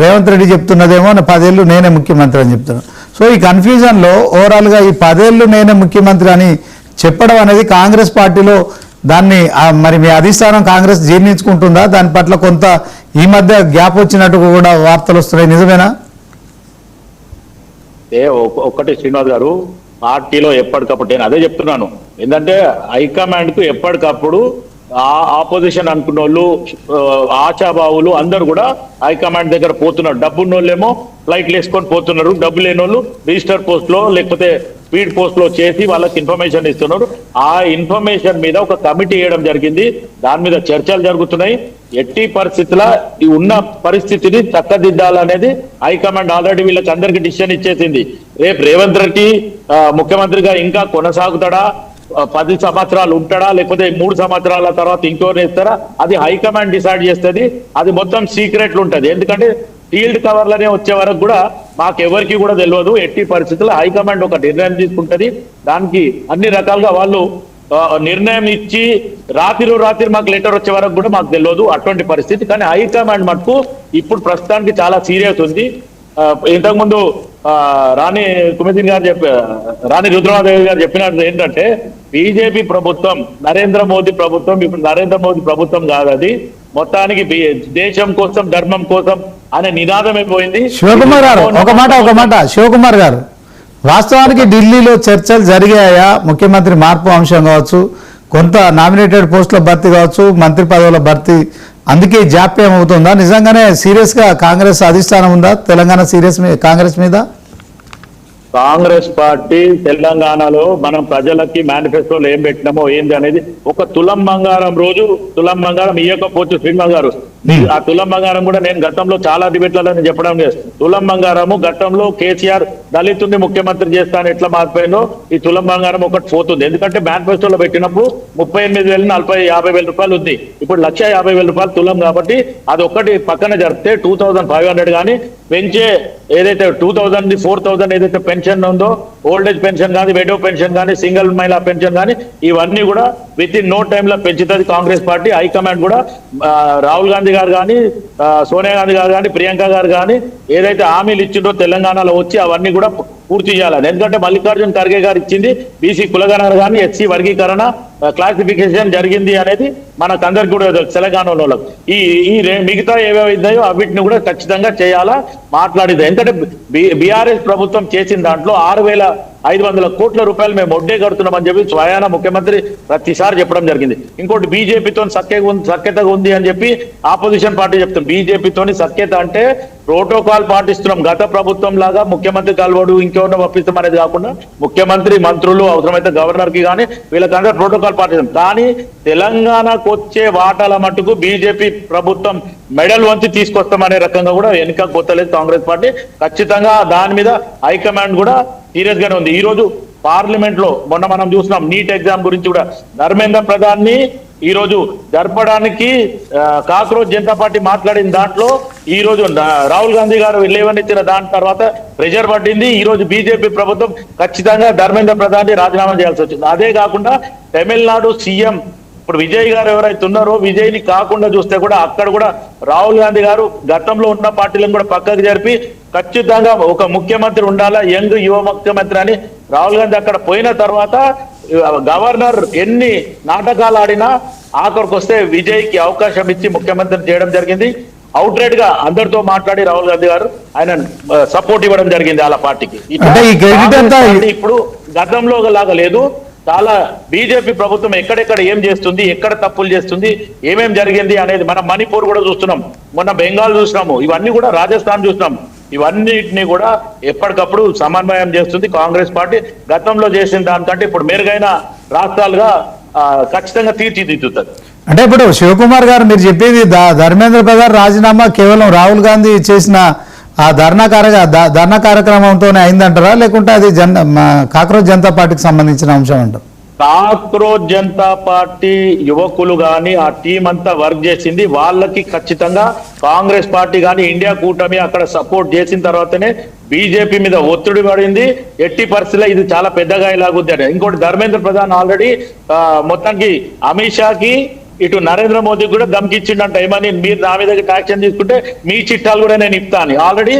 రేవంత్ రెడ్డి చెప్తున్నదేమో 10 ఏళ్ళు నేనే ముఖ్యమంత్రి అని చెప్తున్నారు. సో ఈ కన్ఫ్యూజన్లో ఓవరాల్గా ఈ 10 ఏళ్ళు నేనే ముఖ్యమంత్రి అని చెప్పడం అనేది కాంగ్రెస్ పార్టీలో దాన్ని మరి మీ అధిష్టానం కాంగ్రెస్ జీర్ణించుకుంటుందా? దాని పట్ల కొంత ఈ మధ్య గ్యాప్ వచ్చినట్టు కూడా వార్తలు వస్తున్నాయి, నిజమేనా? ఒక్కటి శ్రీనివాస్ గారు, పార్టీలో ఎప్పటికప్పుడు నేను అదే చెప్తున్నాను. ఏంటంటే హైకమాండ్ కు ఎప్పటికప్పుడు ఆపోజిషన్ అనుకున్న వాళ్ళు, ఆశాబావులు అందరు కూడా హైకమాండ్ దగ్గర పోతున్నారు. డబ్బున్న వాళ్ళేమో ఫ్లైట్లు వేసుకొని పోతున్నారు, డబ్బు లేని వాళ్ళు రిజిస్టర్ పోస్ట్ లో లేకపోతే స్పీడ్ పోస్ట్ లో చేసి వాళ్ళకి ఇన్ఫర్మేషన్ ఇస్తున్నారు. ఆ ఇన్ఫర్మేషన్ మీద ఒక కమిటీ వేయడం జరిగింది. దాని మీద చర్చలు జరుగుతున్నాయి. ఎట్టి పరిస్థితుల ఈ ఉన్న పరిస్థితిని చక్కదిద్దాలనేది హైకమాండ్ ఆల్రెడీ వీళ్ళకి అందరికి డిసిషన్ ఇచ్చేసింది. రేపు రేవంత్ రెడ్డి ముఖ్యమంత్రిగా ఇంకా కొనసాగుతాడా, 10 సంవత్సరాలు ఉంటాడా, లేకపోతే 3 సంవత్సరాల తర్వాత ఇంకోరు ఇస్తారా, అది హైకమాండ్ డిసైడ్ చేస్తుంది. అది మొత్తం సీక్రెట్లు ఉంటుంది. ఎందుకంటే ఫీల్డ్ కవర్లనే వచ్చే వరకు కూడా మాకెవరికి కూడా తెలియదు. ఎట్టి పరిస్థితుల్లో హైకమాండ్ ఒక నిర్ణయం తీసుకుంటది. దానికి అన్ని రకాలుగా వాళ్ళు నిర్ణయం ఇచ్చి రాత్రి మాకు లెటర్ వచ్చే వరకు కూడా మాకు తెలియదు అటువంటి పరిస్థితి. కానీ హైకమాండ్ మటుకు ఇప్పుడు ప్రస్తుతానికి చాలా సీరియస్ ఉంది. ఇంతకుముందు రాణి కుమిదిన్ గారు రాణి రుద్రమాదేవి గారు చెప్పినట్టు ఏంటంటే బీజేపీ ప్రభుత్వం, నరేంద్ర మోదీ ప్రభుత్వం ఇప్పుడు నరేంద్ర మోదీ ప్రభుత్వం కాదు, అది మొత్తానికి దేశం కోసం ధర్మం కోసం అనే నినాదమే పోయింది. శివకుమార్ గారు ఒక మాట శివకుమార్ గారు, వాస్తవానికి ఢిల్లీలో చర్చలు జరిగాయా? ముఖ్యమంత్రి మార్పు అంశం కావచ్చు, కొంత నామినేటెడ్ పోస్టుల భర్తీ కావచ్చు, మంత్రి పదవుల భర్తీ, అందుకే జాప్యం అవుతుందా? నిజంగానే సీరియస్ గా కాంగ్రెస్ అధిష్టానం ఉందా తెలంగాణ కాంగ్రెస్ మీద? కాంగ్రెస్ పార్టీ తెలంగాణలో మనం ప్రజలకి మేనిఫెస్టోలో ఏం పెట్టినామో ఏంది అనేది ఒక తులం బంగారం రోజు తులం బంగారం ఇవ్వకపోవచ్చు శ్రీనివాస్ గారు. ఆ తులం బంగారం కూడా నేను గతంలో చాలా డిబేట్లలో నేను చెప్పడం లేదు. తులం బంగారము గతంలో కేసీఆర్ దళితుడిని ముఖ్యమంత్రి చేస్తాను ఎట్లా మారిపోయిందో ఈ తులం బంగారం ఒకటి పోతుంది. ఎందుకంటే మేనిఫెస్టోలో పెట్టినప్పుడు 38,000, 40,000, 50,000 రూపాయలు ఉంది. ఇప్పుడు 1,50,000 రూపాయలు తులం కాబట్టి అది ఒక్కటి పక్కన జరిపితే 2,500 కానీ పెంచే ఏదైతే 2,000, 4,000 ఏదైతే పెన్షన్ ఉందో, ఓల్డ్ ఏజ్ పెన్షన్ కానీ, వెడో పెన్షన్ కానీ, సింగిల్ మహిళా పెన్షన్ కానీ, ఇవన్నీ కూడా విత్ ఇన్ నో టైమ్ లో పెంచుతుంది కాంగ్రెస్ పార్టీ. హైకమాండ్ కూడా రాహుల్ గాంధీ గారు కానీ, సోనియా గాంధీ గారు కానీ, ప్రియాంక గారు కానీ ఏదైతే హామీలు ఇచ్చిందో తెలంగాణలో వచ్చి అవన్నీ కూడా పూర్తి చేయాలని. ఎందుకంటే మల్లికార్జున్ ఖర్గే గారు ఇచ్చింది బీసీ కులగణన కానీ, ఎస్సీ వర్గీకరణ క్లాసిఫికేషన్ జరిగింది అనేది మనకందరికి కూడా తెలంగాణలో ఈ మిగతా ఏవేవైందో వీటిని కూడా ఖచ్చితంగా చేయాలా మాట్లాడేది. ఎందుకంటే బీఆర్ఎస్ ప్రభుత్వం చేసిన దాంట్లో 6,500 కోట్ల రూపాయలు మేము ఒడ్డే కడుతున్నామని చెప్పి స్వయాన ముఖ్యమంత్రి ప్రతిసారి చెప్పడం జరిగింది. ఇంకోటి బీజేపీతో సఖ్యతగా ఉంది అని చెప్పి ఆపోజిషన్ పార్టీ చెప్తుంది. బీజేపీతోని సఖ్యత అంటే ప్రోటోకాల్ పాటిస్తున్నాం. గత ప్రభుత్వం లాగా ముఖ్యమంత్రి కలవడు ఇంకెవరినో పంపిస్తాం అనేది కాకుండా ముఖ్యమంత్రి, మంత్రులు, అవసరమైతే గవర్నర్ కి కానీ వీళ్ళకందరూ ప్రోటోకాల్ పాటిస్తాం. కానీ తెలంగాణకు వచ్చే వాటాల మట్టుకు బీజేపీ ప్రభుత్వం మెడల్ వంచి తీసుకొస్తామనే రకంగా కూడా వెనుక కొత్తలేదు కాంగ్రెస్ పార్టీ. ఖచ్చితంగా దాని మీద హైకమాండ్ కూడా సీరియస్ గానే ఉంది. ఈ రోజు పార్లమెంట్ లో మొన్న మనం చూసినాం నీట్ ఎగ్జామ్ గురించి కూడా ధర్మేంద్ర ప్రధాన్ ని ఈ రోజు జరపడానికి కాక్రోచ్ జనతా పార్టీ మాట్లాడిన దాంట్లో ఈ రోజు రాహుల్ గాంధీ గారు లేవనెత్తిన దాని తర్వాత ప్రెషర్ పట్టింది. ఈ రోజు బీజేపీ ప్రభుత్వం ఖచ్చితంగా ధర్మేంద్ర ప్రధాన్ ని రాజీనామా చేయాల్సి వచ్చింది. అదే కాకుండా తమిళనాడు సీఎం ఇప్పుడు విజయ్ గారు ఎవరైతే ఉన్నారో విజయ్ ని కాకుండా చూస్తే కూడా అక్కడ కూడా రాహుల్ గాంధీ గారు గతంలో ఉన్న పార్టీలను కూడా పక్కకు జరిపి ఖచ్చితంగా ఒక ముఖ్యమంత్రి ఉండాలా, యువ ముఖ్యమంత్రి అని రాహుల్ గాంధీ అక్కడ పోయిన తర్వాత గవర్నర్ ఎన్ని నాటకాలు ఆడినా ఆఖరికి వస్తే విజయ్ కి అవకాశం ఇచ్చి ముఖ్యమంత్రిని చేయడం జరిగింది. అవుట్ రైట్ గా అందరితో మాట్లాడి రాహుల్ గాంధీ గారు ఆయన సపోర్ట్ ఇవ్వడం జరిగింది వాళ్ళ పార్టీకి. ఇప్పుడు గతంలో లాగా లేదు. చాలా బీజేపీ ప్రభుత్వం ఎక్కడెక్కడ ఏం చేస్తుంది, ఎక్కడ తప్పులు చేస్తుంది, ఏమేం జరిగింది అనేది మనం మణిపూర్ కూడా చూస్తున్నాం, మొన్న బెంగాల్ చూసినాము, ఇవన్నీ కూడా రాజస్థాన్ చూసినాం. ఇవన్నిటిని కూడా ఎప్పటికప్పుడు సమన్వయం చేస్తుంది కాంగ్రెస్ పార్టీ. గతంలో చేసిన దానికంటే ఇప్పుడు మెరుగైన రాష్ట్రాలుగా ఖచ్చితంగా తీర్చిదిద్దుతుంది. అంటే ఇప్పుడు శివకుమార్ గారు మీరు చెప్పేది ధర్మేంద్ర ప్రధాన్ రాజీనామా కేవలం రాహుల్ గాంధీ చేసిన ఆ ధర్నా కార్యక్రమంతోనే అయిందంటారా, లేకుంటే అది కాక్రోచ్ జనతా పార్టీకి సంబంధించిన అంశం అంటారు? కాక్రోచ్ జనతా పార్టీ యువకులు గాని ఆ టీం అంతా వర్క్ చేసింది. వాళ్ళకి ఖచ్చితంగా కాంగ్రెస్ పార్టీ గాని ఇండియా కూటమి అక్కడ సపోర్ట్ చేసిన తర్వాతనే బీజేపీ మీద ఒత్తిడి పడింది. ఎట్టి పరిస్థితుల్లో ఇది చాలా పెద్దగా ఇలాగుద్ది అని. ఇంకోటి ధర్మేంద్ర ప్రధాన్ ఆల్రెడీ మొత్తానికి అమిత్ షాకి ఇటు నరేంద్ర మోదీ కూడా ధమ్కిచ్చిండంట, ఏమని మీరు నా మీద యాక్షన్ తీసుకుంటే మీ చిట్టాలు కూడా నేను ఇస్తాను. ఆల్రెడీ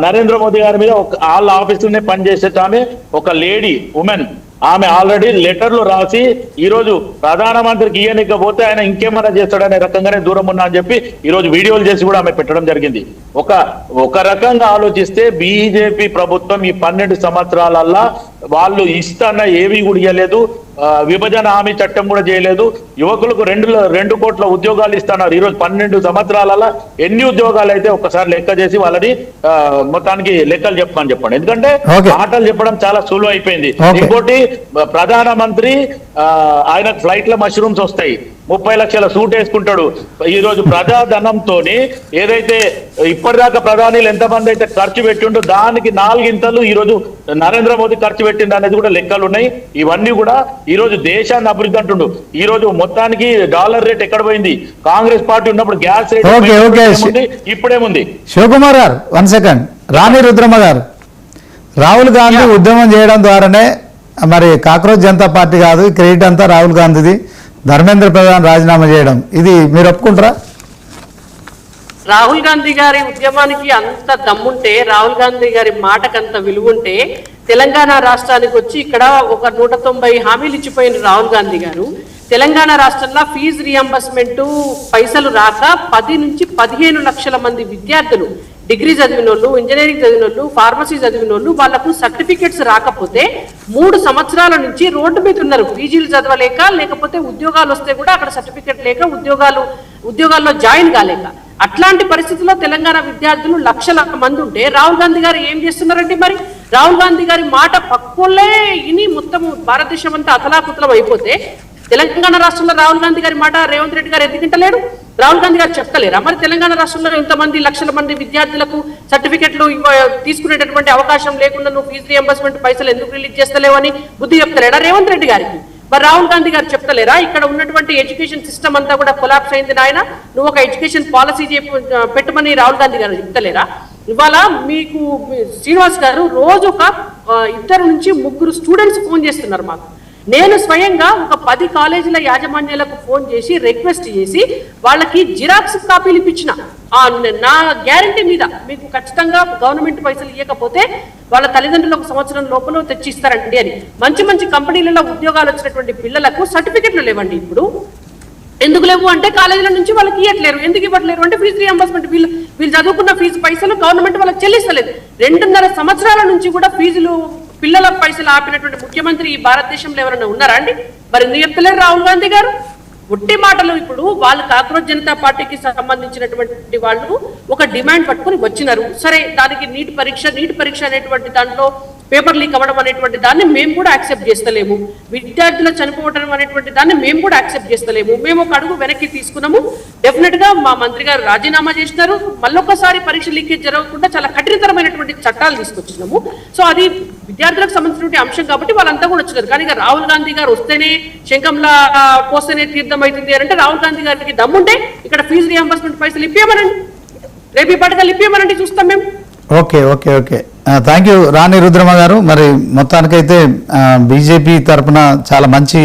నరేంద్ర మోదీ గారి మీద వాళ్ళ ఆఫీసులోనే పనిచేసేట ఆమె ఒక లేడీ ఉమెన్, ఆమె ఆల్రెడీ లెటర్లు రాసి ఈ రోజు ప్రధానమంత్రికి ఇయ్యనికపోతే ఆయన ఇంకేమైనా చేస్తాడనే రకంగానే దూరం ఉన్నా అని చెప్పి ఈ రోజు వీడియోలు చేసి కూడా ఆమె పెట్టడం జరిగింది. ఒక రకంగా ఆలోచిస్తే బీజేపీ ప్రభుత్వం ఈ 12 సంవత్సరాలల్లా వాళ్ళు ఇస్తాన్న ఏవి కూడా ఇయ్యలేదు, విభజన హామీ చట్టం కూడా చేయలేదు. యువకులకు 2 కోట్ల ఉద్యోగాలు ఇస్తున్నారు. ఈరోజు 12 సంవత్సరాలలో ఎన్ని ఉద్యోగాలు అయితే ఒక్కసారి లెక్క చేసి వాళ్ళని మొత్తానికి లెక్కలు చెప్పమని చెప్పండి. ఎందుకంటే మాటలు చెప్పడం చాలా సులువు అయిపోయింది. ఇంకోటి ప్రధానమంత్రి ఆయన ఫ్లైట్ లో మష్రూమ్స్ వస్తాయి, 30 లక్షల సూట్ వేసుకుంటాడు. ఈ రోజు ప్రజాధనంతో ఏదైతే ఇప్పటిదాకా ప్రధానిలు ఎంతమంది అయితే ఖర్చు పెట్టిండో దానికి 4 ఇంతలు ఈ రోజు నరేంద్ర మోదీ ఖర్చు పెట్టిండు అనేది కూడా లెక్కలు ఉన్నాయి. ఇవన్నీ కూడా ఈ రోజు దేశాన్ని అభివృద్ధి అంటుండు. ఈ రోజు మొత్తానికి డాలర్ రేట్ ఎక్కడ పోయింది? కాంగ్రెస్ పార్టీ ఉన్నప్పుడు గ్యాస్ రేట్ ఇప్పుడేముంది? శివకుమార్ గారు 1 సెకండ్. రాణి రుద్రమ్మ గారు, రాహుల్ గాంధీ ఉద్యమం చేయడం ద్వారానే మరి కాక్రోచ్ జనతా పార్టీ కాదు, క్రెడిట్ అంతా రాహుల్ గాంధీది, ధర్మేంద్ర ప్రధాన్ రాజీనామా చేయడం, ఇది మీరు ఒప్పుకుంటారా? రాహుల్ గాంధీ గారి ఉద్యమానికి అంత దమ్ముంటే, రాహుల్ గాంధీ గారి మాటకు అంత విలువుంటే, తెలంగాణ రాష్ట్రానికి వచ్చి ఇక్కడ ఒక 190 హామీలు ఇచ్చిపోయిన రాహుల్ గాంధీ గారు తెలంగాణ రాష్ట్రంలో ఫీజు రియంబర్స్మెంట్ పైసలు రాక 10 నుంచి 15 లక్షల మంది విద్యార్థులు, డిగ్రీ చదివిన వాళ్ళు, ఇంజనీరింగ్ చదివిన వాళ్ళు, ఫార్మసీ చదివిన వాళ్ళు, వాళ్లకు సర్టిఫికెట్స్ రాకపోతే 3 సంవత్సరాల నుంచి రోడ్డు మీద ఉన్నారు. పీజీలు చదవలేక, లేకపోతే ఉద్యోగాలు వస్తే కూడా అక్కడ సర్టిఫికెట్ లేక ఉద్యోగాల్లో జాయిన్ కాలేక, అట్లాంటి పరిస్థితుల్లో తెలంగాణ విద్యార్థులు లక్షల మంది ఉంటే రాహుల్ గాంధీ గారు ఏం చేస్తున్నారండి? మరి రాహుల్ గాంధీ గారి మాట పక్కోళ్ళే ఇని మొత్తం భారతదేశం అంతా అతలాకుతలం అయిపోతే తెలంగాణ రాష్ట్రంలో రాహుల్ గాంధీ గారి మాట రేవంత్ రెడ్డి గారు ఎందుకంటలేరు? రాహుల్ గాంధీ గారు చెప్తలేరా మరి తెలంగాణ రాష్ట్రంలో ఇంతమంది లక్షల మంది విద్యార్థులకు సర్టిఫికెట్లు తీసుకునేటటువంటి అవకాశం లేకుండా నువ్వు ఫీజు రియంబర్స్మెంట్ పైసలు ఎందుకు రిలీజ్ చేస్తలేవు అని బుద్ధి చెప్తలేడా రేవంత్ రెడ్డి గారికి? మరి రాహుల్ గాంధీ గారు చెప్తలేరా ఇక్కడ ఉన్నటువంటి ఎడ్యుకేషన్ సిస్టమ్ అంతా కూడా కొలాప్స్ అయింది నాయన, నువ్వు ఒక ఎడ్యుకేషన్ పాలసీ పెట్టమని రాహుల్ గాంధీ గారు చెప్తలేరా? ఇవాళ మీకు శ్రీనివాస్ గారు రోజు ఒక 2 నుంచి 3 స్టూడెంట్స్ ఫోన్ చేస్తున్నారు మాకు. నేను స్వయంగా ఒక 10 కాలేజీల యాజమాన్యాలకు ఫోన్ చేసి రిక్వెస్ట్ చేసి వాళ్ళకి జిరాక్స్ కాపీలు ఇప్పించిన, నా గ్యారంటీ మీద మీకు ఖచ్చితంగా గవర్నమెంట్ పైసలు ఇవ్వకపోతే వాళ్ళ తల్లిదండ్రులకు సంవత్సరం లోపల తెచ్చిస్తారండి అని. మంచి మంచి కంపెనీలలో ఉద్యోగాలు వచ్చినటువంటి పిల్లలకు సర్టిఫికెట్లు లేవండి. ఇప్పుడు ఎందుకు లేవు అంటే కాలేజీల నుంచి వాళ్ళకి ఇవ్వట్లేరు. ఎందుకు ఇవ్వట్లేరు అంటే ఫీజు రియంబర్స్మెంట్, వీళ్ళు చదువుకున్న ఫీజు పైసలు గవర్నమెంట్ వాళ్ళకి చెల్లిస్తలేదు. 2.5 సంవత్సరాల నుంచి కూడా ఫీజులు పిల్లల పైసలు ఆపినటువంటి ముఖ్యమంత్రి ఈ భారతదేశంలో ఎవరైనా ఉన్నారా అండి? మరి ఎందుకు చెప్తలేరు రాహుల్ గాంధీ గారు? ఒట్టి మాటలు. ఇప్పుడు వాళ్ళు కాక్రోచ్ జనతా పార్టీకి సంబంధించినటువంటి వాళ్ళు ఒక డిమాండ్ పట్టుకుని వచ్చినారు. సరే, దానికి నీట్ పరీక్ష అనేటువంటి దాంట్లో పేపర్ లీక్ అవ్వడం అనేటువంటి దాన్ని మేము కూడా యాక్సెప్ట్ చేస్తలేము. విద్యార్థులు చనిపోవడం అనేటువంటి దాన్ని మేము కూడా యాక్సెప్ట్ చేస్తలేము. మేము ఒక అడుగు వెనక్కి తీసుకున్నాము. డెఫినెట్ గా మా మంత్రి గారు రాజీనామా చేసినారు. మళ్ళొకసారి పరీక్ష లీకేజ్ జరగకుండా చాలా కఠినతరమైనటువంటి చట్టాలు తీసుకొచ్చినాము. సో అది విద్యార్థులకు సంబంధించినటువంటి అంశం కాబట్టి వాళ్ళంతా కూడా వచ్చినారు. కానీ ఇక రాహుల్ గాంధీ గారు వస్తేనే శంఖంలా పోస్తేనే తీర్థం అవుతుంది అంటే రాహుల్ గాంధీ గారికి దమ్ముంటే ఇక్కడ ఫీజు రియంబర్స్మెంట్ పైసలు ఇప్పియమనండి, రేపు ఈ పథకాలు ఇప్పియమనండి, చూస్తాం మేము. Okay okay okay thank you Rani Rudramma garu. మరి మొత్తానికైతే బీజేపీ తరఫున చాలా మంచి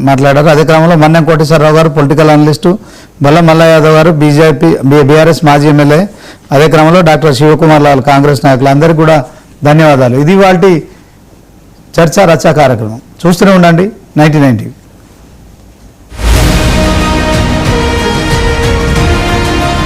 మాట్లాడారు. అదే క్రమంలో మన్నెం కోటేశ్వరరావు గారు పొలిటికల్ అనలిస్టు, బల్ల మల్ల యాదవ్ గారు బీఆర్ఎస్ మాజీ ఎమ్మెల్యే, అదే క్రమంలో డాక్టర్ శివకుమార్ లాల్ కాంగ్రెస్ నాయకులు, అందరికీ కూడా ధన్యవాదాలు. ఇది వాటి చర్చా రచా కార్యక్రమం. చూస్తూనే ఉండండి 99.